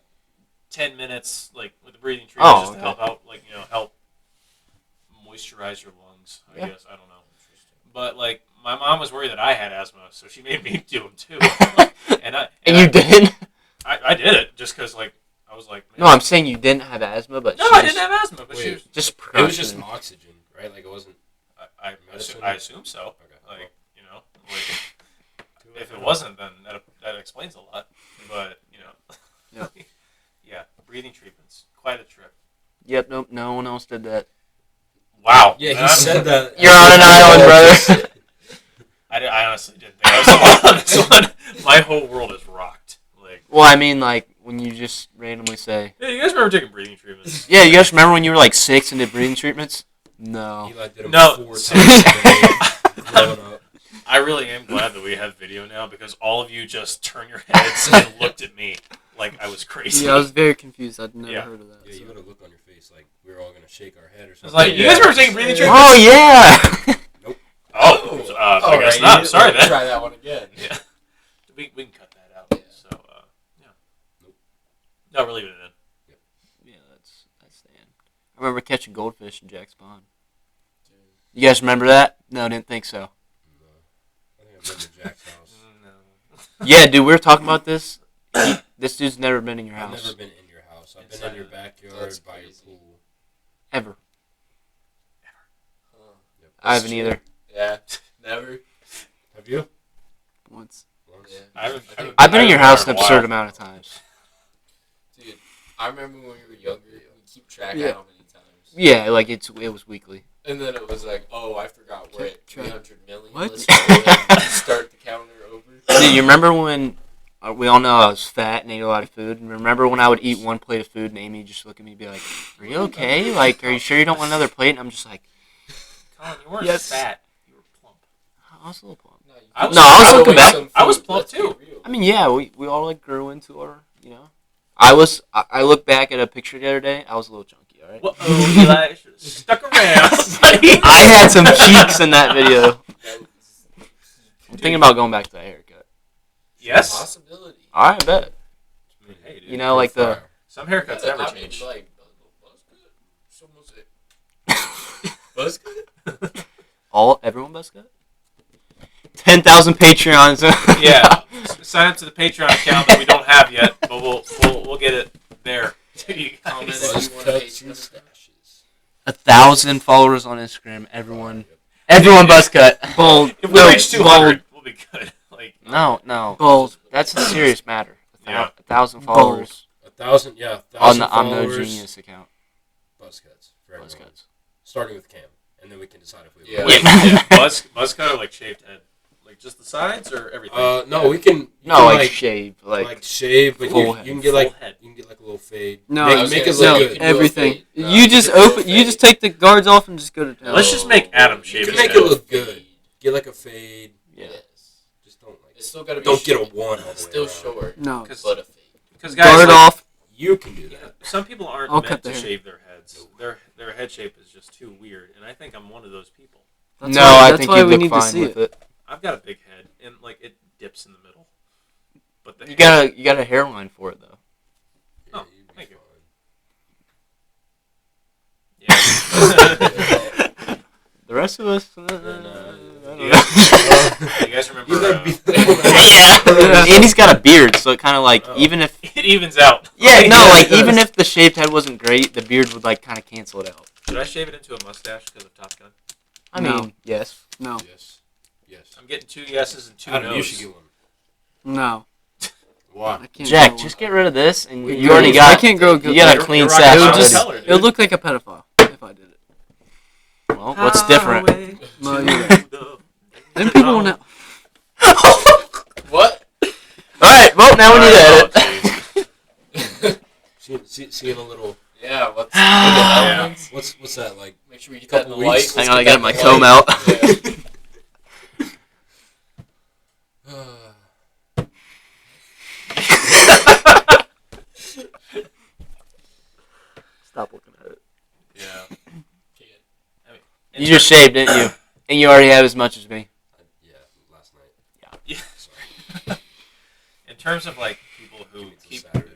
10 minutes, like with the breathing treatment, Oh, just to okay. help out, like help moisturize your lungs. I Yeah. guess I don't know, but like my mom was worried that I had asthma, so she made me do them too. and You didn't? I did it just because like I was like, No, I'm saying you didn't have asthma, but no, she I was didn't have asthma, but she Wait. was. just It was just precautioning. oxygen, right? Like it wasn't. I Medicine? assume so. Okay. Like if it wasn't, then that explains a lot. But Yeah. yeah, breathing treatments, quite a trip. Yep, nope, no one else did that. Wow. Yeah, he said that. You're on an island, brother. I honestly didn't think I was alone on this one. My whole world is rocked. Like, Well, I mean, like, when you just randomly say, yeah, you guys remember taking breathing treatments? yeah, you guys remember when you were like 6 and did breathing treatments? No. He like did them No. 4 times a day growing up. I really am glad that we have video now because all of you just turned your heads and looked at me like I was crazy. Yeah, I was very confused. I'd never Yeah. heard of that. Yeah, you so. got a look on your face like we were all gonna shake our head or I was something. like, you guys remember taking breathing treatments? Oh, yeah! I guess not. Sorry, then. Try that one again. Yeah. We can cut that out. Yeah. So, yeah. Nope. No, we're leaving it in. Yeah, that's the end. I remember catching goldfish in Jack's Pond. You guys remember that? No, didn't think so. No. I think I've been to Jack's house. No. Yeah, dude, we were talking about this. This dude's never been in your I've house. never been in your house. I've been Inside in your of- backyard That's by your crazy. pool. Ever. Huh. Yep. I haven't either. Yeah, never. Have you? Once. Once? Yeah. I haven't, I've been in your house an in a while. absurd amount of times. Dude, I remember when we were younger, we keep track Yeah. of how many times. Yeah, like it was weekly. And then it was like, oh, I forgot we're at Check. 300 million. What? Let's go ahead and start the counter over. Dude, you remember when we all know I was fat and ate a lot of food? And remember when I would eat one plate of food and Amy would just look at me and be like, "Are you okay? Like, are you sure you don't want another plate?" And I'm just like, Colin, you weren't Yes. fat. You were plump. I was a little plump. No, I was- No, I was throw looking away back. some I was food, plump let's be too. real. I mean, yeah, we all like grew into our, you know. I look back at a picture the other day. I was a little chunky, all right. Whoa, Eli, I should have stuck around, buddy. I had some cheeks in that video. That was I'm thinking about going back to that haircut. Yes. possibility. All right, I bet. Hey, dude. You know, like the Some haircuts never I mean, change. like, buzz good. Someone say, buzz good? everyone buzz cut. 10,000 Patreons. Yeah. Sign up to the Patreon account that we don't have yet, but we'll get it there to you Comment guys. if Buzz you want to cuts pay and some stashes. 1,000 followers on Instagram. Everyone buzz cut. Bold. If we No, reach 200, we'll be good. Like, No. Bold. That's a serious matter. Yeah. 1,000 followers 1,000, yeah, on 1,000 the I'm No followers. Genius account. Buzz cuts. For Buzz everyone. cuts. Starting with Cam, and then we can decide if we Yeah. wait, Yeah. buzz cut or like shaved head? Like just the sides or everything? No, we can. You No, can, like shave. Like shave, but full you head. can get Full like head. you can get like a little fade. No, make, I was make gonna it say, look you good. can do a everything. fade. You just you can do a open. You fade. just take the guards off and just go to town. Let's just make Adam shave You can his make head. it look good. Get like a fade. yeah. Yes. Just don't like. It's still got to be Don't get a short. one all the way Still around. short, No. but a fade. Because guys, Guard like, off. You can do you know, that. some people aren't I'll meant cut to the hair. shave their heads. Their head shape is just too weird, and I think I'm one of those people. That's No, why, I that's think why you'd we look need to fine see with it. I've got a big head, and like it dips in the middle. But the You hair- got a hairline for it though. Oh, you'd be thank you. fine. Yeah. The rest of us, I don't You know. guys remember? You might be Yeah, and he's got a beard, so it kind of like Oh. even if It evens out. yeah, no, like it does. even if the shaved head wasn't great, the beard would like kind of cancel it out. Should I shave it into a mustache because of Top Gun? I No. mean, yes. No. Yes. Yes. I'm getting 2 yeses and 2 Adam, no's. you should get one. No. Why? I can't Jack, grow just one. get rid of this, and Wait, you no, already I got. can't grow You good. got a You're clean rocking sash. It would solid just. already. color, dude. It would look like a pedophile if I did it. Well, what's different? No, you're right. Then people will know. What? All right, well now we need to edit. Seeing a little. Yeah, what's Yeah. What's that like? Make sure you get that in the Couple light. weeks. Let's Hang on, I get got that my in the comb light. out. Stop looking at it. Yeah. You just shaved, didn't you? And you already have as much as me. Yeah, last night. Yeah. Sorry. In terms of like people who Wait till keep, Saturday.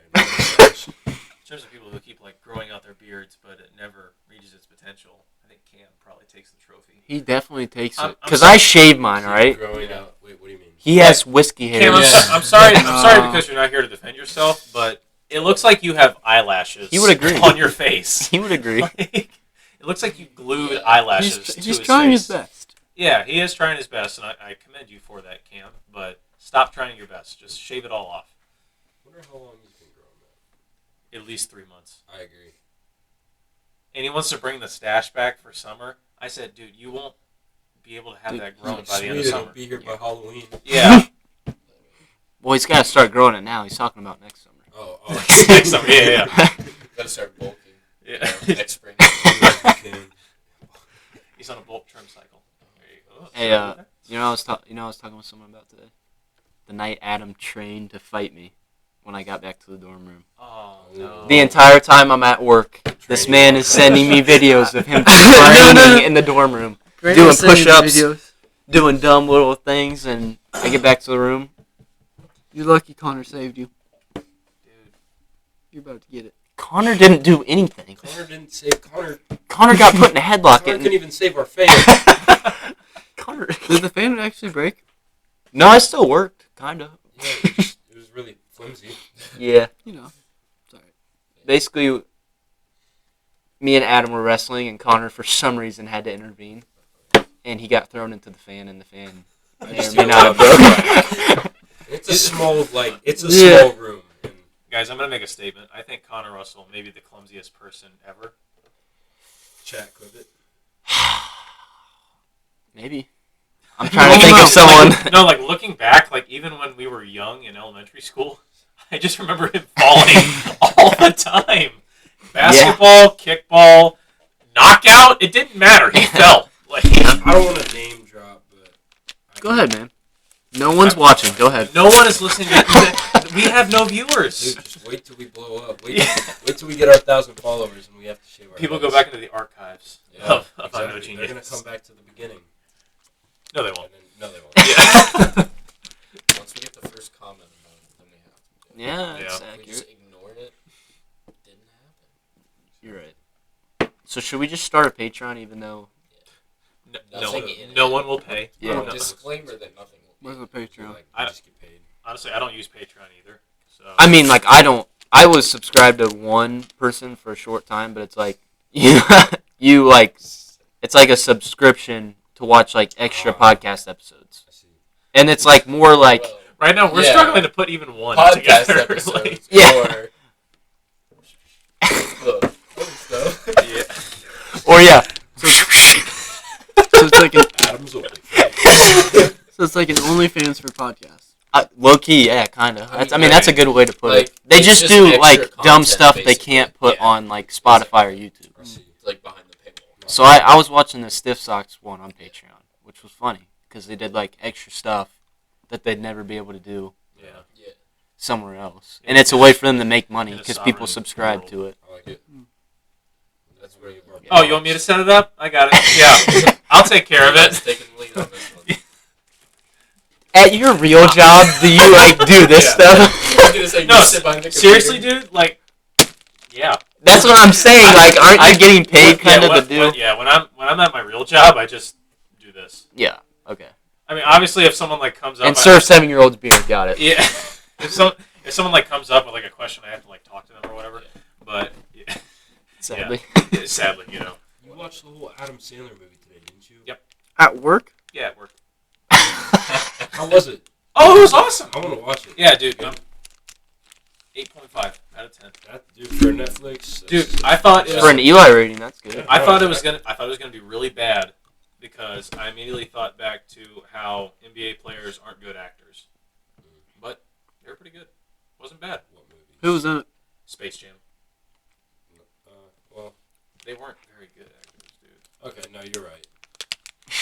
in terms of people who keep like growing out their beards, but it never reaches its potential, I think Cam probably takes the trophy. He definitely takes I'm it. Because sorry. I shave mine, Keep alright? Growing out. Wait, what do you mean? He has whiskey hair. Cam, I'm, Yeah. I'm sorry. I'm sorry because you're not here to defend yourself, but it looks like you have eyelashes. He would agree. On your face. He would agree. Like, it looks like you glued eyelashes to He's his trying face. his best. Yeah, he is trying his best, and I commend you for that, Cam. But stop trying your best. Just shave it all off. I wonder how long he's been growing that. At least 3 months. I agree. And he wants to bring the stash back for summer. I said, dude, you won't be able to have Dude, that grown Sweet, by the end of it'll summer. be here by Halloween. Yeah. Well, he's got to start growing it now. He's talking about next summer. Oh. Next summer. Yeah. Gotta start bulking. Yeah. Next spring. He's on a bolt trim cycle. There you go. Hey, you know, I was talking with someone about today. The night Adam trained to fight me when I got back to the dorm room. Oh, no. The entire time I'm at work, this Training man on is sending me videos of him No, no. training in the dorm room, Grant Doing was sending me push-ups. videos. doing dumb little things, and I get back to the room. You're lucky Connor saved you. Dude. You're about to get it. Connor didn't do anything. Connor didn't save Connor. Connor got put in a headlock. Connor and- couldn't even save our face. Connor. Did the fan actually break? No, I still worked, kind of. Yeah, it was really flimsy. Yeah. You know. Sorry. Basically, me and Adam were wrestling, and Connor, for some reason, had to intervene. And he got thrown into the fan, and the fan may or may not have broke. It's a small it's a Yeah. small room. And Guys, I'm going to make a statement. I think Connor Russell may be the clumsiest person ever. chat clip it. Maybe. I'm trying to think of someone. Like looking back, like even when we were young in elementary school, I just remember him falling all the time. Basketball, kickball, knockout, it didn't matter. He fell. Like, I don't want to name drop, but Go ahead, man. No one's watching. Go ahead. no one is listening. We have no viewers. Dude, just wait till we blow up. Wait till we get our 1,000 followers and we have to shave our People heads. go back into the archives Yeah, of I Know exactly. Genius. They're gonna come back to the beginning. No, they won't. And then, no, they won't. Yeah. Once we get the first comment about it, then we have to do it. Yeah, Yeah. that's If we just accurate. ignored it, it didn't happen. You're right. So should we just start a Patreon, even though? No, Nothing in no it. one will pay. Yeah. No. Disclaimer that nothing will Where's be. the Patreon? Like, I- we just get paid. Honestly, I don't use Patreon either. So I mean, like, I don't. I was subscribed to one person for a short time, but it's like you like, it's like a subscription to watch like extra podcast episodes, I see. and it's like more like Well, right now we're Yeah. struggling to put even one podcast together. episodes Like, Yeah. or the other stuff. yeah. or yeah. So it's like an Adam's only. so it's like an OnlyFans for podcasts. Low key, yeah, kind of. I I mean, mean, that's a good way to put like, it. They it's just just do extra like dumb content, stuff they basically. can't put Yeah. on like Spotify or YouTube. I see. It's like behind the paywall. So I was watching the Stiff Socks one on Patreon, which was funny because they did like extra stuff that they'd never be able to do Yeah. Yeah. somewhere else, and it's a way for them to make money In a because people sovereign subscribe world. to it. I like it. That's where you are. Oh, you want me to set it up? I got it. Yeah. I'll take care of Levi's it. taking the lead on this one. At your real job, do you like do this Yeah. stuff? I was gonna say, No, you sit behind the seriously, computer. dude. Like, yeah. That's what I'm saying. Like, aren't you getting paid kind of to do? When I'm at my real job, I just do this. Yeah. Okay. I mean, obviously, if someone like comes up And serve 7-year-olds beer. Got it. yeah, if someone like comes up with like a question, I have to like talk to them or whatever. But yeah, Sadly. yeah, sadly, you know. You watched the whole Adam Sandler movie today, didn't you? Yep. At work? Yeah, it worked. How was it? Oh, it was awesome. I want to watch it. Yeah, dude. 8.5 out of 10. That, dude, for Netflix. Dude, I thought it For an was, Eli rating, that's good. I thought it was gonna be really bad because I immediately thought back to how NBA players aren't good actors, but they were pretty good. Wasn't bad. What movie? Who was in it? Space Jam. Well, They weren't very good actors, dude. okay, no, you're right.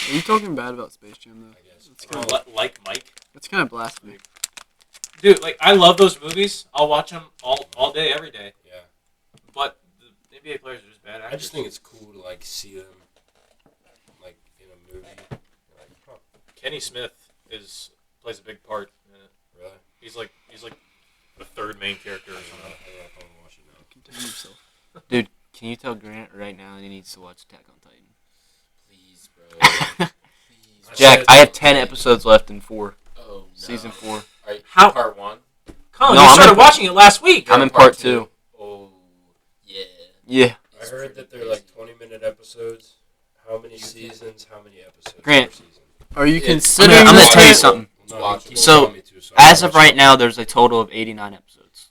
Are you talking bad about Space Jam, though? I guess. That's kind of, Like Mike. that's kind of blasphemy. Dude, like I love those movies. I'll watch them all day, every day. Yeah. But the NBA players are just bad actors. I just think it's cool to like see them like in a movie. You're like, huh, Kenny Smith plays a big part in it. really? He's like the third main character or I something. don't know, watch it now. Continue yourself. Dude, can you tell Grant right now he needs to watch Attack on Titan? Please, bro. Please. Jack, I have 10 episodes left in 4. Oh, no. Season 4. Alright, How- part 1. Colin, No, you I'm started in- watching it last week. I'm in part 2. Oh, yeah. Yeah. I heard that they're like 20-minute episodes. How many seasons? How many episodes? Grant. Per season? Are you I'm considering I'm gonna this tell you kid- something. No, watch he it. keeps So, telling me to, I As gotta of watch right it. now, there's a total of 89 episodes.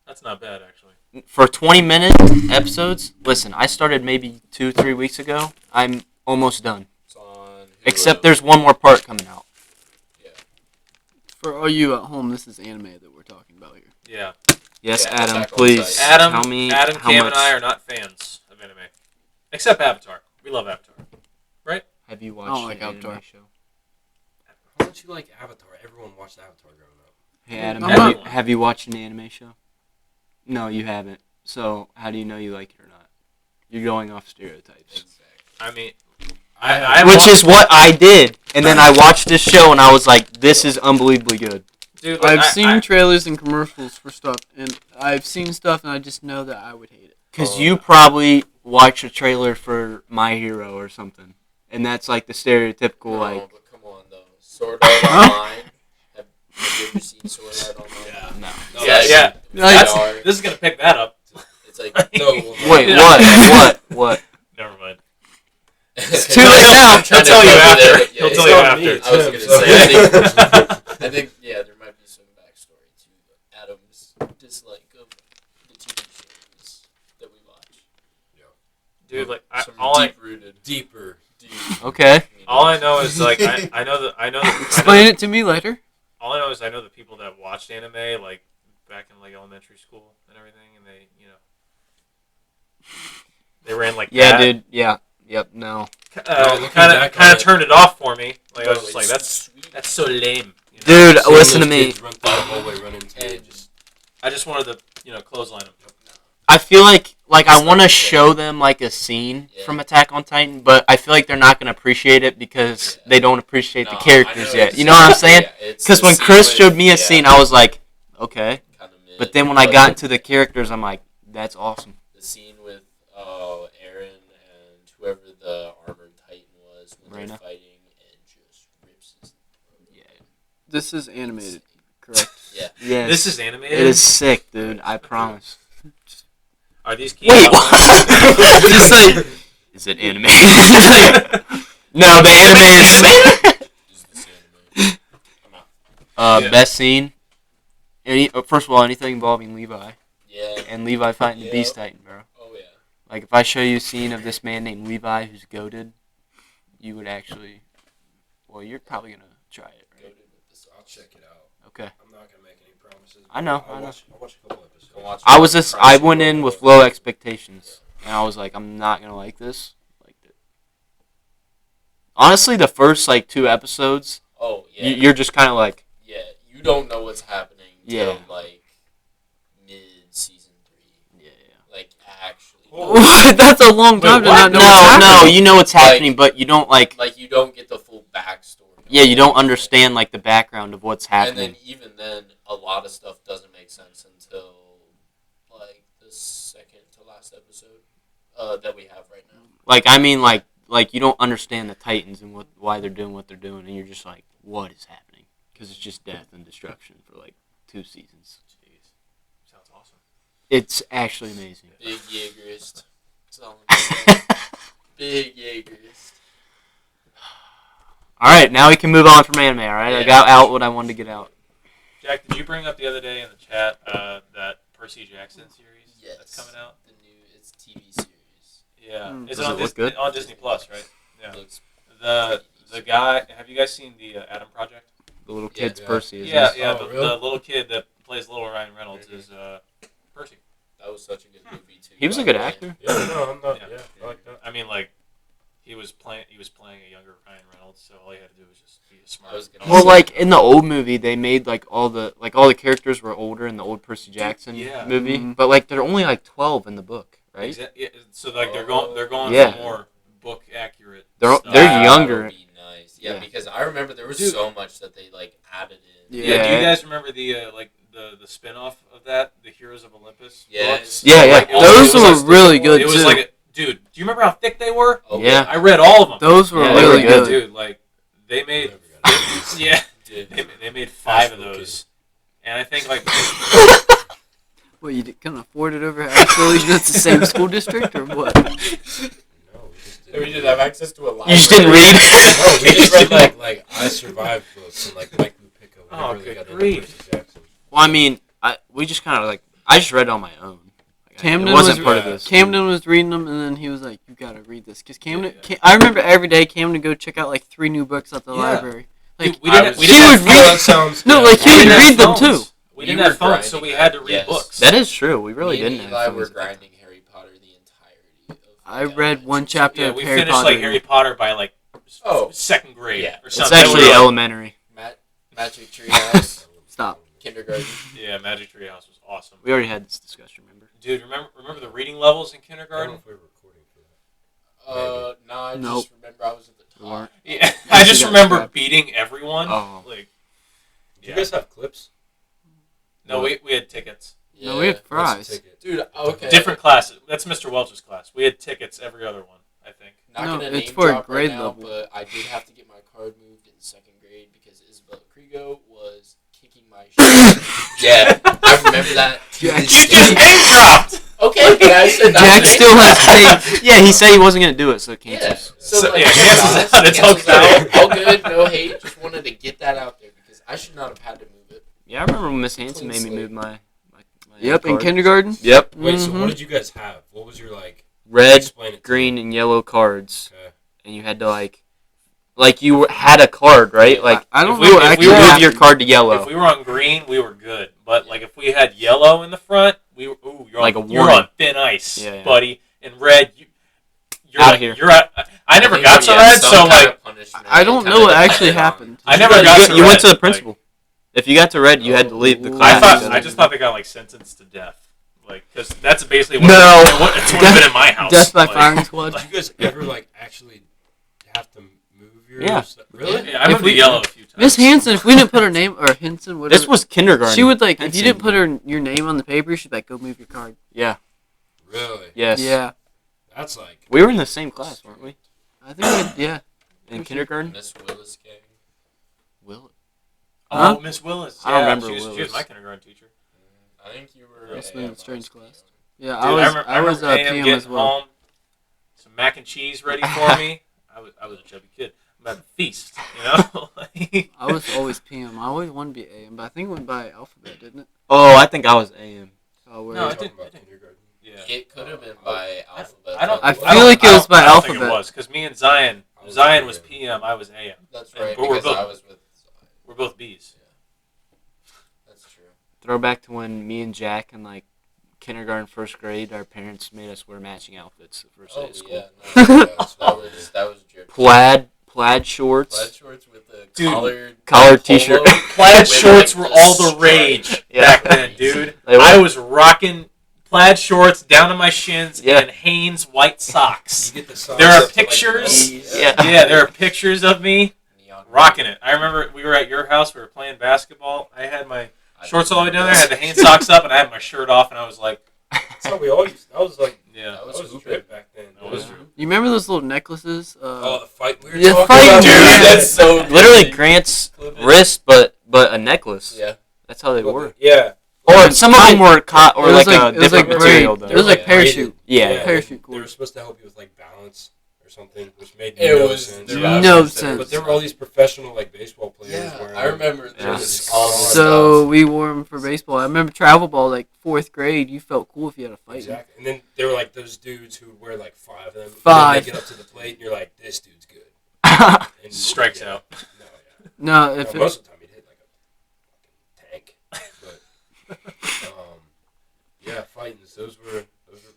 That's not bad, actually. For 20-minute episodes, listen, I started maybe 2-3 weeks ago. I'm almost done. It's on Except Hulu. there's one more part coming out. For all you at home, this is anime that we're talking about here. Yeah. Yes, Yeah, Adam, Attack on please Titan. tell me Adam, how Cam, much and I are not fans of anime, except Avatar. We love Avatar. have you watched I don't like an anime Avatar. show? How don't you like Avatar? Everyone watched Avatar growing up. Hey, Adam, I'm have you, not- have you watched an anime show? No, you haven't. So, how do you know you like it or not? You're going off stereotypes. Exactly. I mean, Which is what I did. And then I watched this show and I was like, this is unbelievably good. dude. Like, I've seen trailers and commercials for stuff, and I've seen stuff, and I just know that I would hate it. Because you probably watch a trailer for My Hero or something. And that's like the stereotypical, No, like, but come on, though. Sword Art Online. Have you ever seen Sword Art Online? Yeah. no. No, Yeah, that's- yeah. Like, That's- This is gonna pick that up. It's like No. Wait, Yeah. what? Never mind. it's too late now. He'll tell you after. He'll It's tell you not me, after. it's I was him, gonna so- say, I think, yeah, there might be some backstory to Adam's dislike of the TV shows that we watch. Dude, like Some all deep-rooted, Deeper. Okay. I know is like I know explain it to me later. all I know is I know the people that watched anime like back in like elementary school and everything, and they ran like Yeah, that. dude. Yeah. Yep, no. looking Kind back of on it- turned it off for me. Like I was Bro, just like, it's sweet. that's so lame. You know? Dude, Seeing listen to those me. kids Run through the hallway, run into it, And just I just wanted to clothesline him. I feel like I It's want not to the show same. them like a scene Yeah. from Attack on Titan, but I feel like they're not going to appreciate it because Yeah. they don't appreciate the No, characters I know yet. You know what I'm saying? Yeah, it's Because the when scene Chris with- showed me a yeah, scene, I was like, okay. kinda mid, But then when I got into the characters, I'm like, that's awesome. the scene with Aaron and whoever the armored Titan was when Reyna. they're fighting and just rips his Yeah. This is animated, correct? yeah. Yes. This is animated. It is sick, dude. I promise. Are these key? Wait, what? Just like, is it animated? No, the anime is sick. Is this anime? Come on. Yeah. Best scene. First of all, anything involving Levi Yeah. and Levi fighting the Yeah. Beast Titan, bro. Oh yeah. Like if I show you a scene of this man named Levi who's goated, you would actually. Well, you're probably gonna try it, right? Goated with this. I'll check it out. Okay. I'm not gonna make any promises. I know, I'll I know. watch a couple episodes. Go watch I was just. I went in with low expectations, and I was like, I'm not gonna like this. Liked it. Honestly, the first like 2 episodes, Oh yeah. you're just kind of like, Yeah. You don't know what's happening till Yeah. like mid season 3. yeah. Like actually. What? That's a long time to not know what's happening. No, you know what's happening, but you don't like you don't get the full backstory. yeah, you don't understand like the background of what's And happening. then even then, a lot of stuff doesn't make sense until like the second to last episode that we have right now. Like I mean, like you don't understand the Titans and why they're doing what they're doing, and you're just like, what is happening? Because it's just death and destruction for like 2 seasons. Jeez. Sounds awesome. It's actually amazing. Big Jaegerist. That's all I'm gonna say. Big Jaegerist. All right, now we can move on from anime. All right, I Yeah. got out what I wanted to get out. Jack, did you bring up the other day in the chat that Percy Jackson series that's Yes. coming out? It's TV series. Yeah. Is Does it on it look good? on Disney Plus, right? Yeah. Looks The guy. Have you guys seen the Adam Project? The little Yeah. kid's Yeah. Percy. Isn't Yeah, it? yeah. Oh, the really? little kid that plays little Ryan Reynolds is Percy. that was such a good movie too. He was a by good the way. actor. Yeah, no, I'm not. Yeah. Yeah, I like that. I mean, like he was playing a younger Ryan Reynolds, so all he had to do was just be a smart. I was gonna Well, say- like in the old movie, they made like all the characters were older in the old Percy Jackson yeah. movie, Mhm. but like they're only like 12 in the book, right? Yeah, so like they're going Yeah. for more book accurate. They're stuff. they're That younger. would be nice. Yeah, Yeah. because I remember there was Dude. so much that they like added in. Yeah. Do Yeah. you guys remember the the spin-off of that, the Heroes of Olympus? Yes. books? Yeah, yeah. Like, it was- Those it was were like- really good It was too. like dude. Do you remember how thick they were? Oh, Yeah. I read all of them. Those were Yeah, they really were good. Dude, like they made Never got it. yeah, Dude. they made 5 of Absolute those, and I think like What, you couldn't afford it over at Asheville? That's the same school district or what? No, we just didn't. We just have access to a library. You just didn't read. No, we just read like I Survived books and like Mike Lupica. Oh, Whenever they good got into grief. Percy Jackson. Well, I mean, we just kind of like I just read it on my own. Like, Camden it wasn't was- part of this. Camden was reading them, and then he was like, "You gotta read this." Because Camden, Yeah. I remember every day Camden would go check out like 3 new books at the Yeah. library. Like, Dude, we I didn't. was- We He didn't would have read- That sounds. No, yeah. like, he we would didn't read have them phones. too. We You didn't were have phones, so grinding we had to that, read yes. books. That is true. We really Me and didn't Eli have were phones at that time. grinding Harry Potter the entirety of. I read one chapter Yeah, of we Harry finished Potter. like Harry Potter by like Oh. 2nd grade Yeah. or It's something. actually We were like- elementary. Magic Treehouse, Stop. kindergarten. Yeah, Magic Tree House was awesome. We already had this discussion. Remember? Dude, remember the reading levels in I don't know kindergarten? if we were recording for that. No, I Nope. just remember I was at the We top. weren't. Yeah, I You just got remember scrapped. beating everyone. Oh. Like, Do you yeah. guys have clips? No, we had tickets. No, we had What's fries. the ticket? Dude, okay. Different classes. That's Mr. Welch's class. We had tickets every other one, I think. Not No, gonna it's name for drop grade right now, level. but I did have to get my card moved in 2nd grade because Isabella Krigo was kicking my shit. Yeah, I remember that. Jack- You just name dropped! Okay, but I said not Jack to name still drop. has faith. Yeah, he said he wasn't gonna do it, so it Yeah, cancels. so, So, like, yeah, cancels out, it's cancels okay. out, all good, no hate. Just wanted to get that out there because I should not have had to move it. Yeah, I remember when Miss Hanson Clean made me slate. move my Yep, in card. kindergarten. Yep. Wait, so Mhm. what did you guys have? What was your like? Red, Explain it to green, me. and yellow cards, Okay. and you had to like you had a card, right? Like I don't If we- know. if we Actually, you were- move your card to yellow. If we were on green, we were good. But like if we had yellow in the front, we were you're Like on, a you're warning. on thin ice, Yeah, yeah. buddy. And red, you're Outta like, here. You're out. I never think got we to had red, some so kind like of punishment. I don't It know kinda what actually depended on- happened. I never you, got to you red. went to the Like, principal. If you got to red, you had to leave the Ooh. class. I just thought they got like sentenced to death, like because that's basically what No. it's what been in my house. Death by Like, firing squad. Did you guys ever like actually have to move your? Yeah. stuff? Really? Yeah, I moved to yellow a few times. Miss Hanson, if we didn't put her name or Henson, whatever, This was kindergarten. she would like if Henson. you didn't put your name on the paper, she'd be like, "Go move your card." Yeah. Really? Yes. Yeah, That's like. We were in the same class, weren't we? I think. Yeah, In kindergarten. Miss Willis gang. Will. Oh, Huh? Miss Willis. I don't Yeah, remember she was Willis. my kindergarten teacher. I think you were. That's AM, been a I was strange PM. class. yeah. Dude, I was remember, I was AM PM getting as well. home, some mac and cheese ready for me. I was a chubby kid. I'm about to feast, you know. Like- I was always PM. I always wanted to be AM, but I think it went by alphabet, didn't it? Oh, I think I was AM. Oh, where No, I Talking didn't- about kindergarten. yeah. It could have been by alphabet. I don't. I but- feel like it was by I don't think alphabet. it was because me and Zion. I was Zion was PM. PM. I was AM. That's And right, we're because both- I was with. We're both B's. That's true. Throwback to when me and Jack in like kindergarten, 1st grade, our parents made us wear matching outfits the first day Oh of school. yeah, no, that was drip. Plaid shorts. Plaid shorts with the Dude, collared collared polo t-shirt. Plaid with, shorts like, were all the stripe. rage Yeah. back then, dude. They were. I was rocking plaid shorts down to my shins, Yeah. and Hanes white socks. You get the socks There are up to, like, pictures. knees. Yeah. Yeah, there are pictures of me Neon rocking it. I remember we were at your house. We were playing basketball. I had my I shorts all the way down there. I remember had the Hanes socks up, and I had my shirt off, and I was like, That's how we all used. That was like yeah. That that was was hoop trip it. back then. That was Yeah. true. You remember those little necklaces? Oh, the fight we were Yeah, talking fight, about. dude. That's so good. Literally Grant's wrist, but a necklace. Yeah. That's how they were. Yeah. Or some of them were caught, or It was like a it was different like material. braid. Though. It was like Yeah. parachute. Yeah. Parachute They were cord. supposed to help you with like balance or something, which made It no was sense. No sense. But there were all these professional like baseball players. Yeah, wearing I remember there Yeah. was all this So stuff. we wore them for baseball. I remember travel ball, like 4th grade. You felt cool if you had a fight. Exactly. And then there were like those dudes who would wear like 5 of them. Five. And then they get up to the plate and you're like, this dude's good. And, Strikes out. No, yeah. No, No, if most of the time he'd hit like a fucking tank. But yeah, fightings. Those were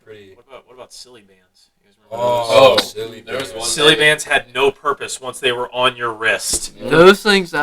pretty. What about silly bands? You guys remember Oh, those? silly. there was bands. one- Silly bands had no purpose once they were on your wrist. Yeah. those things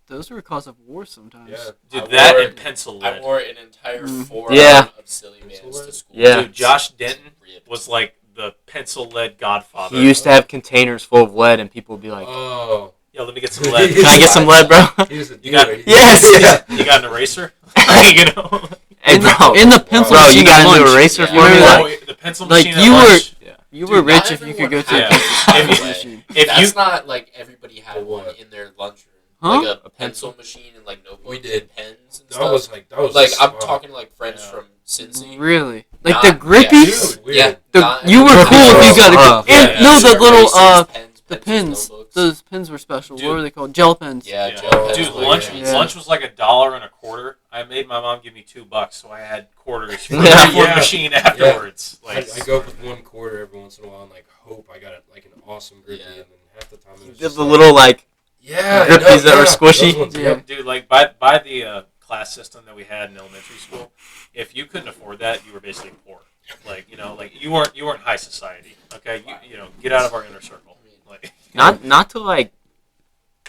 those were a cause of war sometimes. Yeah. Dude, I that wore- and pencil I lead. wore an entire Mm. 4 Yeah. of silly bands Pencil to lead? school. Yeah. Dude, Josh Denton Ripped. was like the pencil lead godfather. He used to have containers full of lead, and people would be like, Oh. Yo, let me get some lead. "Can I get some lead, bro?" He was a You got- dealer. Yes. Yeah. You got an eraser? you know? Hey, In the- bro, in the pencil bro, machine you got at a new lunch. eraser Yeah. for You me? remember Like, The pencil Like, machine at you lunch. You Dude, were not rich if you could everyone go to had a that. pencil If you- machine. If That's you not like everybody had What? one in their lunchroom. Huh? Like a pencil machine and like notebooks We did. and pens and That stuff. was like like I'm spot. talking like friends Yeah. from Cincy. Really? Like Not- the yeah, grippies? Dude, weird. Yeah, The- not you were everyone cool had if you got Oh, a and yeah. no, the little Erasers, pens, the pencils, pins. notebooks. Those pins were special. Dude. What were they called? Gel pens. Yeah, Yeah. gel pens. Dude, were lunch great. Yeah. lunch was like $1.25. I made my mom give me $2, so I had quarters for, Yeah. for the Yeah. machine afterwards. I Like, go up with 1 quarter every once in a while and like hope I got like an awesome grippy, Yeah. and then half the time it was the just little like, yeah, grippies that were squishy? those ones, Yeah. yep. dude, like by the class system that we had in elementary school, if you couldn't afford that, you were basically poor. Like, you know, like you weren't high society. Okay, you know, get out of our inner circle. Like,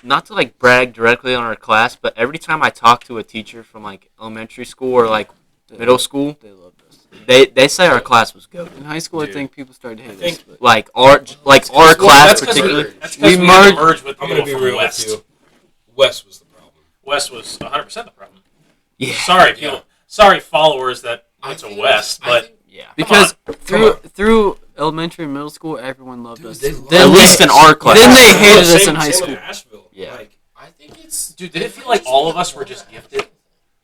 not to brag directly on our class, but every time I talk to a teacher from like elementary school or like middle school, They loved us. they say our class was good. In high school, I Dude. think people started to hate I think- us. But Like our class that's 'cause particularly. that's 'cause We we had to merged- merge with I'm people gonna be from real West. with you. West was the problem. West was 100% the problem. Yeah, Sorry, people. Yeah. Sorry, followers that I went to think- West, I but think- yeah. because Come through elementary and middle school, everyone loved Dude, us. they Then At loved least us. in our class. Then they hated us Same- in high same with school. Asheville. Yeah. Like, I think it's. dude, did it feel like all of us were just gifted?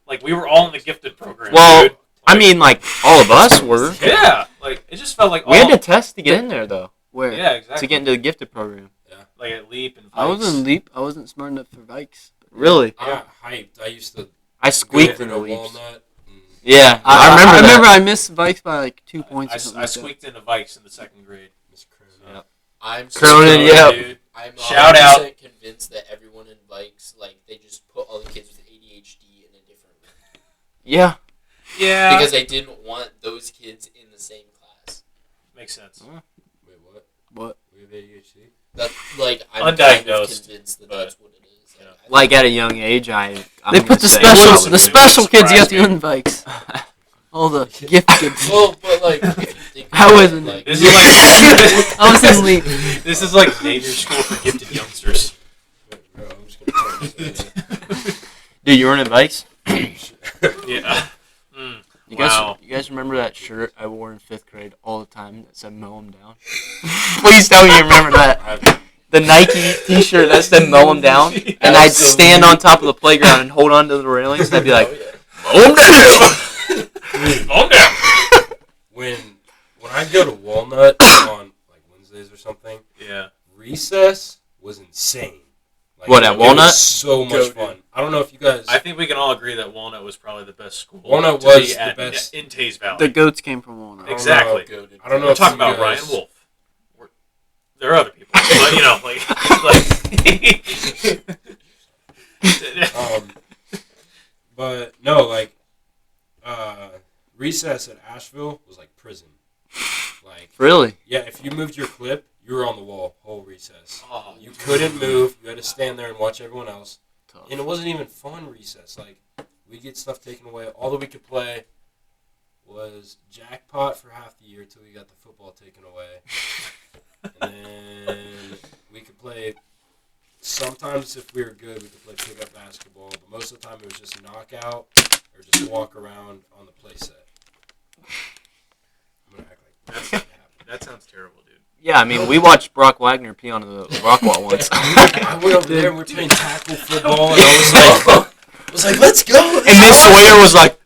Like we were all in the gifted program. Well, dude. I mean, like all of us were. Yeah, like it just felt like We had all- to test to get in there though, Where? Yeah, exactly. to get into the gifted program. like at Leap and I Vikes. was in Leap. I wasn't smart enough for Vikes. Really, I got hyped. I used to I go squeaked over in to the leaps. Walnut. And Yeah, I I remember. I that. remember I missed Vikes by like 2 points or something. I like that. squeaked into Vikes in the 2nd grade. Miss Cronin. Yeah. I'm so Cronin, sorry, yeah. dude. I'm Shout 100% out. convinced that everyone in Vikes, like, they just put all the kids with ADHD in a different room. Yeah, Yeah, Because they didn't want those kids in the same class. makes sense. Wait, what? What? We have ADHD? That, like, I'm kind of Undiagnosed, convinced that but- that's what it is. Yeah. like at a young age, I'm They gonna put the say special probably. the special kids you have to surprise on Vikes. All the gift kids. Well, but, like, if you think I about wasn't- it, like, This is like I was in Leap. this is like Xavier School for gifted youngsters. Wait, bro, I'm just gonna tell this. Dude, you weren't in bikes. Yeah. Mm. You guys, Wow. you guys remember that shirt I wore in 5th grade all the time that said "mow 'em down"? Please tell me you remember that. The Nike T-shirt that said "mow 'em down," and I'd stand on top of the playground and hold on to the railings. And I'd be like, "Mow 'em down." Calm down. when I go to Walnut on like Wednesdays or something, Yeah. recess was insane. Like, What, at it Walnut? was so much Goated. fun. I don't know if you guys. I think we can all agree that Walnut was probably the best school. Walnut to was be the at, best. in Taze Valley. The goats came from Walnut. Exactly. goated. I don't know We're if talking you about guys- Ryan Wolf. There are other people, but you know, like But no, like recess at Asheville was like prison. Like, Really? yeah, if you moved your clip, you were on the wall whole recess. Oh, You couldn't move. You had to stand there and watch everyone else. Tough. And it wasn't even fun recess. Like, we get stuff taken away. All that we could play was jackpot for half the year until we got the football taken away. And then we could play, sometimes if we were good, we could play pickup basketball. But most of the time it was just knockout or just walk around on the play set. I'm going to act like that's not happening. That sounds terrible, dude. Yeah, I mean, we watched Brock Wagner pee on the rock wall once. I went over there and we're playing tackle football, and I was like, let's go. And Miss Sawyer was like,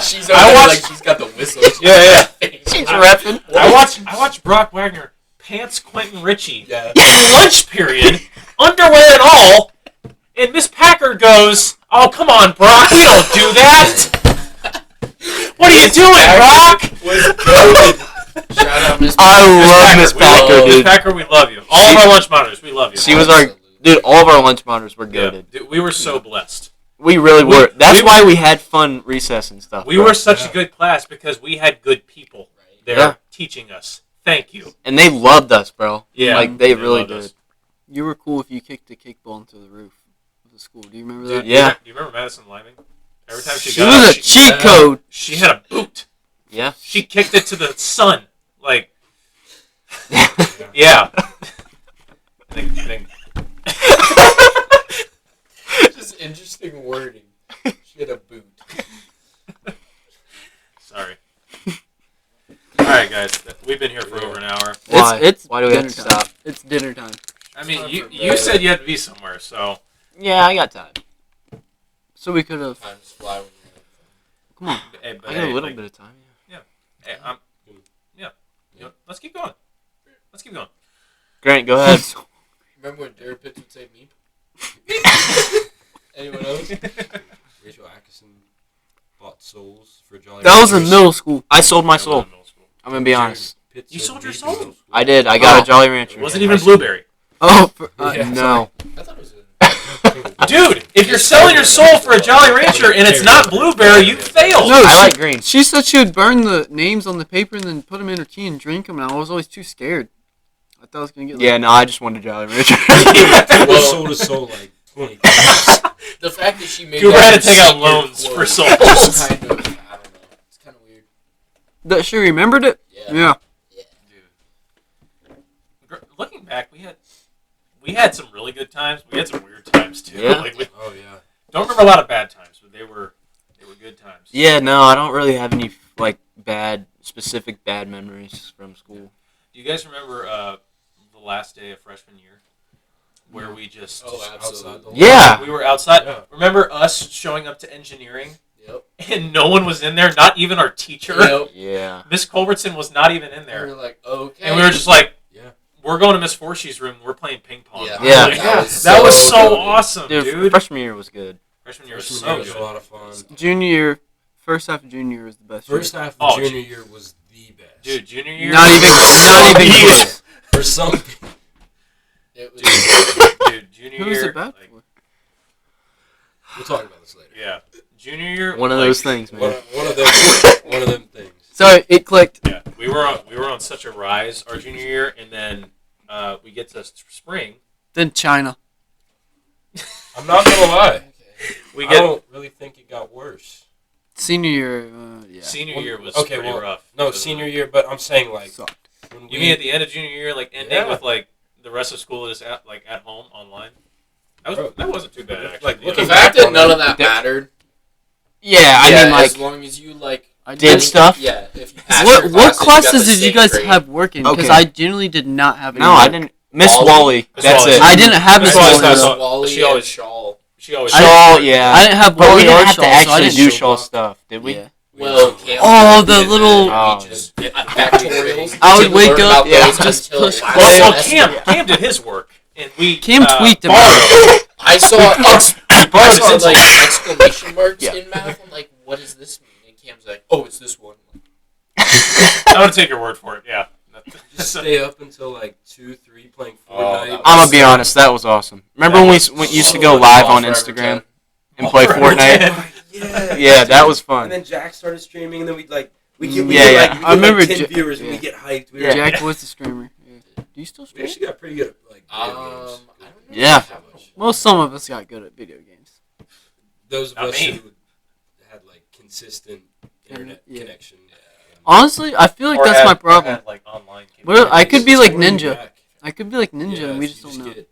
She's like she's got the whistle. Yeah. she's repping. I watched Brock Wagner pants Quentin Ritchie Yeah. in lunch period, underwear and all, and Miss Packard goes, "Oh, come on, Brock, we don't do that. What are you doing, Brock?" Was goated. Shout out Miss. I love Miss Packer, Miss dude. Packard, we love you. All of our lunch monitors, we love you. She was our dude. All of our lunch monitors were Yeah, goated. dude, we were so blessed. We really We- were. That's we- why we had fun recess and stuff. We bro. were such a good class because we had good people there Yeah. teaching us. Thank you. and they loved us, bro. Yeah, like they really loved did. us. You were cool if you kicked a kickball into the roof of the school. Do you remember Dude, that? Yeah. Do you remember Madison Liming? Every time she She got was up, a cheat code. she had a boot. Yeah. She kicked it to the sun. Like, yeah. Think. Just interesting wording. She had a boot. Sorry. All right, guys. We've been here for over an hour. Why? It's Why do we have dinner to time. stop? It's dinner time. I mean, Time you for you bed. said you had to be somewhere, so Yeah, I got time. So we could have. Time to fly when you're Come on. hey, but I got hey, a little like, bit of time. Hey, you know, let's keep going. Let's keep going. Grant, go ahead. Remember when Derek Pitts would say me? Anyone else? Rachel Atkinson bought souls for Jolly That was in Ranchers. middle school. I sold my soul. Middle school. I'm gonna be honest. Pitts You sold your me soul? in middle school. I did. I got Oh. a Jolly Rancher. It wasn't even blueberry. Oh, Yeah. No. I thought it was Dude, if you're selling your soul for a Jolly Rancher and it's not blueberry, you failed. No, I she- like green. She said she would burn the names on the paper and then put them in her tea and drink them, and I was always too scared. I thought I was gonna get. Yeah, no, I just wanted a Jolly Rancher. I Well- sold his soul like 20 times. the fact that she made You that had to take out senior loans quote for souls. was kind of, I don't know. It's kind of weird. That she remembered it. Yeah. Yeah. Looking back, we had some really good times. We had some weird times too. Yeah. Like, we Oh, yeah. don't remember a lot of bad times, but they were good times. Yeah, no, I don't really have any like specific bad memories from school. Do you guys remember the last day of freshman year, where we just Oh, absolutely. Yeah. we were outside? Yeah. Remember us showing up to engineering Yep. and no one was in there, not even our teacher. Yep. Yeah. Miss Culbertson was not even in We there, were like, okay. and we were just like, Yeah. we're going to Miss Forshy's room. We're playing ping pong. Yeah. Yeah. Like, That that was was so so good. awesome, Dude, dude. freshman year was good. Freshman year was Freshman so year was good. a lot of fun. Junior year, first half of junior year was the best. First year. half Oh, of junior year was the best. Dude, junior year. Not even close. For some people. It was, Dude, junior Who was year. it bad like, for? We'll talk about this later. yeah, junior year. One of like, those things, man. One of them things. So it clicked. Yeah, we were on such a rise our junior year, and then we get to spring. Then China. I'm not gonna lie. We I get don't really think it got worse. Senior year, yeah. senior Well, year was okay, pretty well, rough. No, senior year, but I'm saying like Sucked. when You mean at the end of junior year, like ending Yeah. with like the rest of school is at home online? That wasn't too bad actually. Like, you the know? looking fact back that on none it, of that mattered. Yeah, I yeah, mean, like, as long as you like I did stuff. Yeah. If you passed What your what classes, classes got the did you same guys grade. have working? Because Okay. I generally did not have any. No, I work. didn't. Miss Wally. Wally. Miss That's Wally. it. I didn't have Miss Miss Wally's Wally. not though. so- Wally she always- and Shawl. She always. Shaw, yeah. I didn't have But we Wally didn't or have to Shaw, so I actually didn't do show Shaw up. stuff, did we? Yeah. Well, Cam Oh, the did little- that. Oh. We just factorials. I would Didn't wake learn up, about yeah, those just until push last play. Well, semester. Cam did his work, and we Cam tweaked about borrowed. I saw borrowed I his saw like insulin. exclamation marks Yeah. in math. I'm like, what does this mean? And Cam's like, oh, it's this one. I'm gonna take your word for it. Yeah. Just stay up until like 2, 3 playing Oh, Fortnite. that I'm gonna be honest, that was awesome. Remember when we used to go live on Instagram and play Fortnite? Yeah. Yeah, that was And fun. then Jack started streaming, and then we Yeah, yeah. we I remember 10 Ja- viewers, and yeah. we get hyped. We, Yeah. Jack was the streamer. Yeah. Do you still we stream? actually got pretty good at like I video don't games. know. Yeah. How much. Well, some of us got good at video games. Those of Not us me. who had like consistent internet Yeah. connection. Honestly, I feel like Or that's had- my or problem. had, like, online Well, I could be like Just calling you Ninja. back. I could be like Ninja, Yeah, and we so just you don't know. get-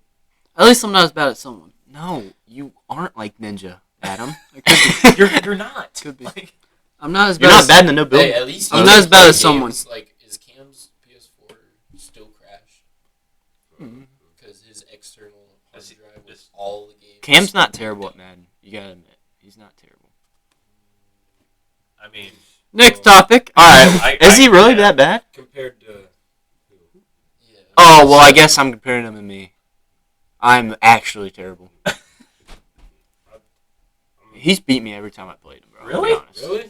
At least I'm not as bad as someone. No, you aren't like Ninja, Adam. I could be. You're not. Could be. Like, I'm not as You're bad. not as, bad in the no build. Hey, at least I'm you not can as bad play as someone. games, Like, is Cam's PS4 still crash? Mm-hmm. Because his external hard Is he- drive was is- all the games. Cam's not terrible at Madden. You gotta admit, he's not terrible. I mean, Next topic. All right, is he really yeah. that bad? compared to Yeah. Oh well, I guess I'm comparing him to me. I'm actually terrible. He's beat me every time I played him, bro. I'll be Really? honest. really.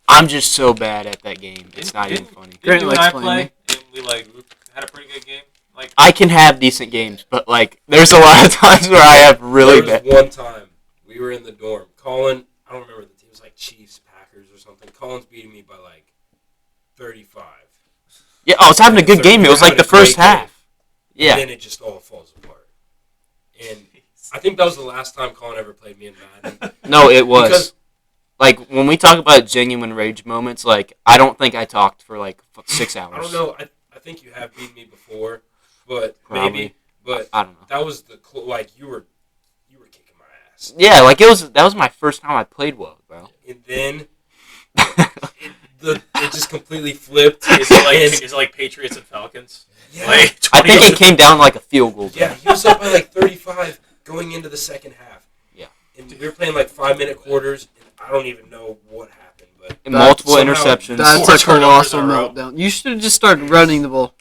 I'm just so bad at that game. It's not even funny. Grant Didn't you and likes I playing play, and we like had a pretty good game. Like, I can have decent games, but like, there's a lot of times where I have really There was bad. one time we were in the dorm. Colin, I don't remember the team. It was like Chiefs, Packers, or something. Colin's beating me by like 35. Yeah, I was having a good game. It was like the first half. And Yeah. then it just all falls apart. And I think that was the last time Colin ever played me in Madden. No, it was. Because Like, when we talk about genuine rage moments, like, I don't think I talked for, like, 6 hours. I don't know. I think you have beaten me before, but Probably. maybe. But I don't know. that was the like you were kicking my ass. Yeah, like, that was my first time I played well, bro. And then it just completely flipped. is it like Patriots and Falcons? Yeah. Like, I 20 think it came down to, like, a field goal. Yeah, he was up by like 35 going into the second half. Yeah. And we were playing like 5-minute quarters, and I don't even know what happened, but And multiple somehow- interceptions. That's Four a turnovers colossal in a row. meltdown. You should have just started running the ball.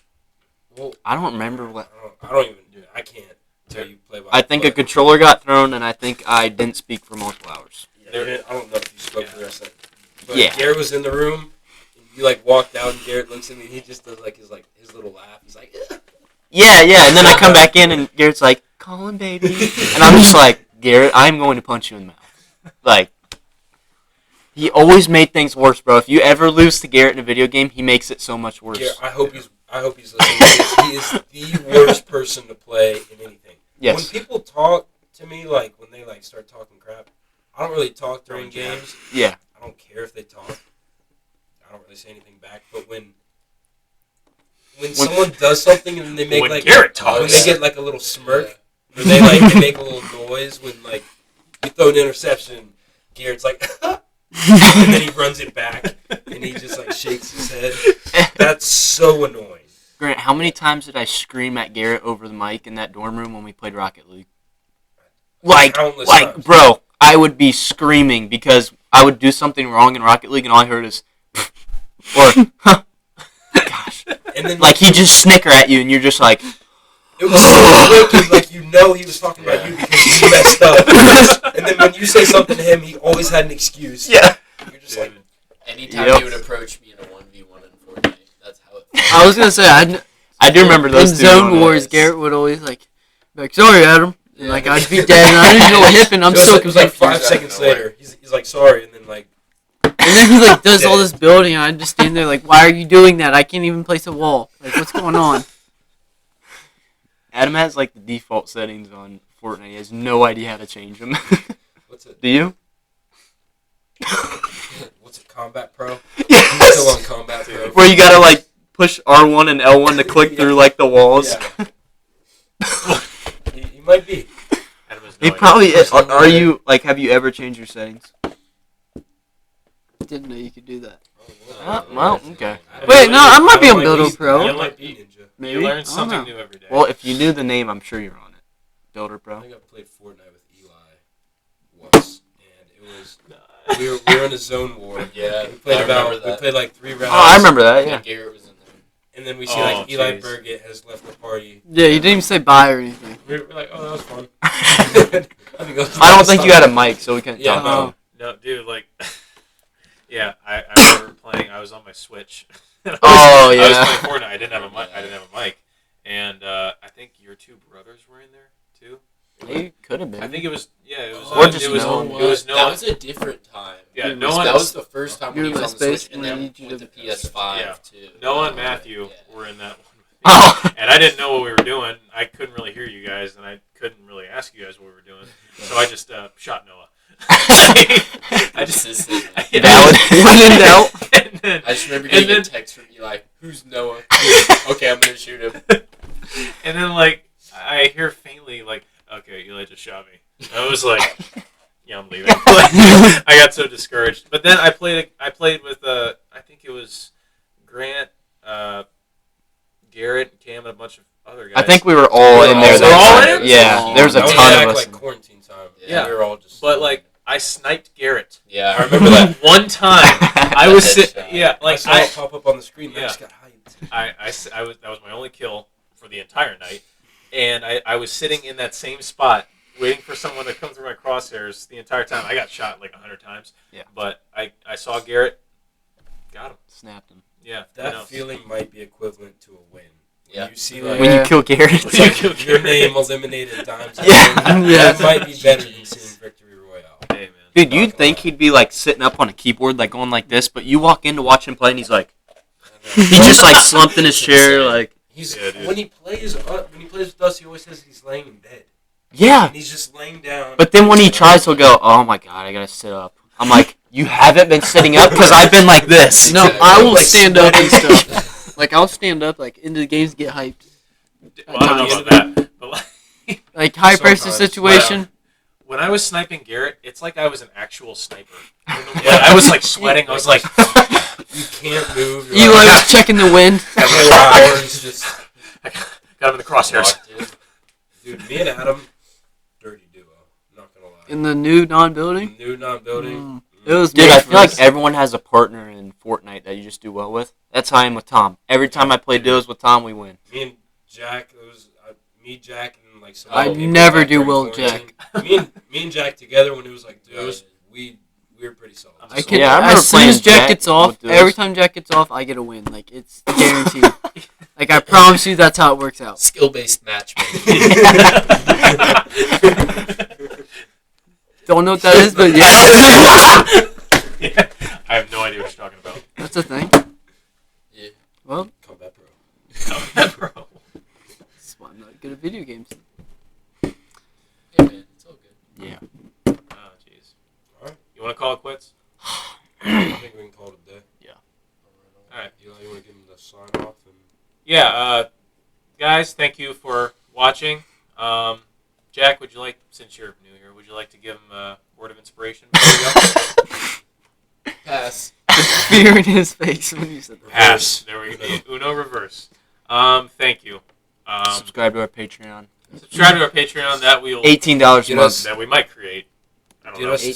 well, I don't remember what. I don't even do it. I can't tell you play by. I think a but- controller got thrown, and I think I didn't speak for multiple hours. Yeah, I don't know if you spoke for the rest of it. But Yeah. Garrett was in the room. And you like walked out, and Garrett looks at me. And he just does like his little laugh. He's like, "Ugh." Yeah, and then I come back in, and Garrett's like, "Colin, baby," and I'm just like, "Garrett, I'm going to punch you in the mouth." Like, he always made things worse, bro. If you ever lose to Garrett in a video game, he makes it so much worse. Garrett, I hope he's listening. To this. He is the worst person to play in anything. Yes. When people talk to me, like when they like start talking crap, I don't really talk during games. Yeah. I don't care if they talk. I don't really say anything back. But when someone does something and they make When like Garrett when talks. they get like a little smirk, or they they make a little noise when like you throw an interception, Garrett's like, and then he runs it back and he just like shakes his head. That's so annoying. Grant, how many times did I scream at Garrett over the mic in that dorm room when we played Rocket League? Countless times. Bro, I would be screaming because I would do something wrong in Rocket League, and all I heard is, or, huh. Gosh. And then Like, he just snicker at you, and you're just like, it was so quick, like you know he was talking about you because you messed up. And then when you say something to him, he always had an excuse. yeah. You're just like, Anytime Yep. he would approach me in a 1v1 in Fortnite, that's how it felt. I was gonna say I do remember those in two. Zone going at Wars, it. Garrett would always like, be like, "Sorry, Adam." And, Yeah. like I'd be dead, and I didn't know what happened. I'm it was, so it was like confused. 5 Out of seconds nowhere. later. He's like sorry, and then like And then he like does all Dead. this building, and I just stand there like, "Why are you doing that? I can't even place a wall. Like, what's going on?" Adam has, like, the default settings on Fortnite. He has no idea how to change them. what's it? Do you? What's it? Combat Pro. He's still on Yes! Combat Pro. Where you gotta, like, push R1 and L1 to click through, like, the walls. Yeah. He might be. Adam has no He idea. probably is. Are you, like, have you ever changed your settings? Didn't know you could do that. Well, okay. Wait, no, I might be on Builder Builder Pro. I might be Ninja. Maybe. You I learn don't something know. new every day. Well, if you knew the name, I'm sure you're on it. Builder I Pro. think I played Fortnite with Eli once, and it was we were in a zone war. Yeah, We played I remember we that. played like 3 rounds. Oh, I remember that, Yeah, yeah. Garrett was in there. And then we see Oh, like Eli jeez. Burgett has left the party. Yeah, you didn't even say bye or anything. We're like, oh, that was fun. I think that was the I don't last think you time. had a mic, so we couldn't Yeah, talk. no. No, dude, like, yeah, I remember playing. I was on my Switch. Oh, I was yeah. playing Fortnite. I didn't have a mic. I didn't have a mic, and I think your 2 brothers were in there too. You could have been. I think it was. Yeah, it was. Or just it was. no It one. was no. That one- was a different time. Yeah, You're no my one. That was the first time when You're he was my on the Switch, space, and and I then need you with to- the PS5 Yeah. too. Noah and Matthew Yeah. were in that one. Oh. And I didn't know what we were doing. I couldn't really hear you guys, and I couldn't really ask you guys what we were doing. So I just shot Noah. I just Valid. When in doubt. And then, I just remember getting a text from Eli. Who's Noah? Okay, I'm gonna shoot him. and then like I hear faintly like, okay, Eli just shot me. I was like, yeah, I'm leaving. I got so discouraged. But then I played with I think it was Grant, Garrett, and Cam, and a bunch of other guys. I think we were all in there. We're all in? Yeah, there was a That ton of us. like quarantine time. Yeah. We were all just. But like I sniped Garrett. Yeah, I remember that. One time. I was Headshot. I saw it pop up on the screen. And I Yeah. just got hyped. I was that was my only kill for the entire night, and I was sitting in that same spot waiting for someone to come through my crosshairs the entire time. I got shot like 100 times. Yeah. But I saw Garrett, got him. Snapped him. Yeah. That I know. feeling might be equivalent to a win. Yeah. You see, Yeah. like, When you kill Garrett. When you kill your Garrett. name eliminated dimes. Yeah. That might be better than seeing Victory Royale. Hey man. Dude, you'd think he'd be like sitting up on a keyboard, like going like this, but you walk in to watch him play, and he's like, he just like slumped in his chair, like, He's Yeah, dude. when he plays with us, he always says he's laying in bed, yeah. and he's just laying down. But then when he tries, he'll go, oh my god, I gotta sit up. I'm like, you haven't been sitting up because I've been like this. No, Exactly. I will Like stand up and sweating. stuff. Like I'll stand up like into the games, get hyped. Well, I don't know about that. But like, Like high pressure Sometimes, situation. when I was sniping Garrett, it's like I was an actual sniper. I was like sweating. I was like, You can't move. Eli was checking the wind. 4 hours just. I got him in the crosshairs. Locked in. Dude, me and Adam, dirty duo. Not gonna lie. In the new non-building. New non-building. It was Dude, made I for feel like us. everyone has a partner in Fortnite that you just do well with. That's how I am with Tom. Every time I play duos with Tom, we win. Me and Jack, it was me, Jack, and like some. I other people never back do during well with quarantine. Me and Jack together when it was like duos, we were pretty solid. I can, Yeah, I remember as soon as playing Jack Jack gets off, with every those. time Jack gets off, I get a win. Like it's guaranteed. Like I promise you, that's how it works out. Skill-based matchmaking. Don't know what that is, but yeah, Yeah. I have no idea what you're talking about. that's a thing. Yeah. Well, Combat Pro. Bro. that's why I'm not good at video games. Hey man, it's all good. Yeah. Oh, jeez. Alright. You want to call it quits? I think we can call it a day. All right. Eli, you want to give him the sign off? And Yeah, guys, thank you for watching. Jack, would you like, since you're new here, would you like to give him a word of inspiration before we go? Pass. Fear in his face when you said that. Pass. There we go. Uno reverse. Thank you. Subscribe to our Patreon. Subscribe to our Patreon that we'll $18 a Get month. us- that we might create. I don't Get know. us to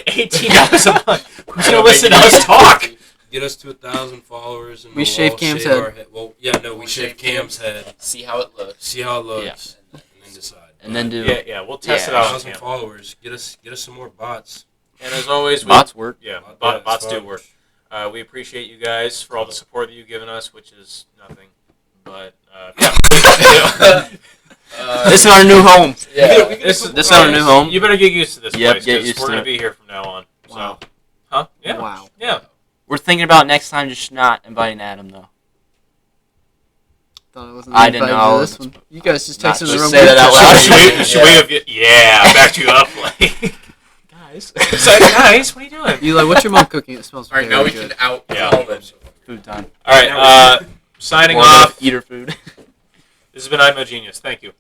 $18 a month. Who's gonna listen to us talk? get us to 1,000 followers, and We we'll shave all Cam's shave head. our head. Well, yeah, no, we shave Cam's head. See how it looks. See how it looks, and then decide. And then do Yeah, we'll test Yeah. it out on 1,000 Cam. followers. Get us some more bots. And as always, bots work. yeah, Yeah, bots it's do fine. work. We appreciate you guys for all the support that you've given us, which is nothing. But yeah. This is our new home. Yeah. This This is our new home. You better get used to this Yep, place get 'cause used we're to gonna it. be here from now on. So, Wow. huh? Yeah. Wow. Yeah. We're thinking about next time just not inviting Adam though. Thought I wasn't I didn't invited to know. this one. You guys just Not texted in the just room. say that out loud. Should we have? Yeah, backed you up. Like, guys, so, guys, what are you doing? You like, what's your mom cooking? It smells All right, very now we good. can out Yeah. all them. Food time. All right. Signing Warm up, off. Eater food. This has been I'm a Genius. Thank you.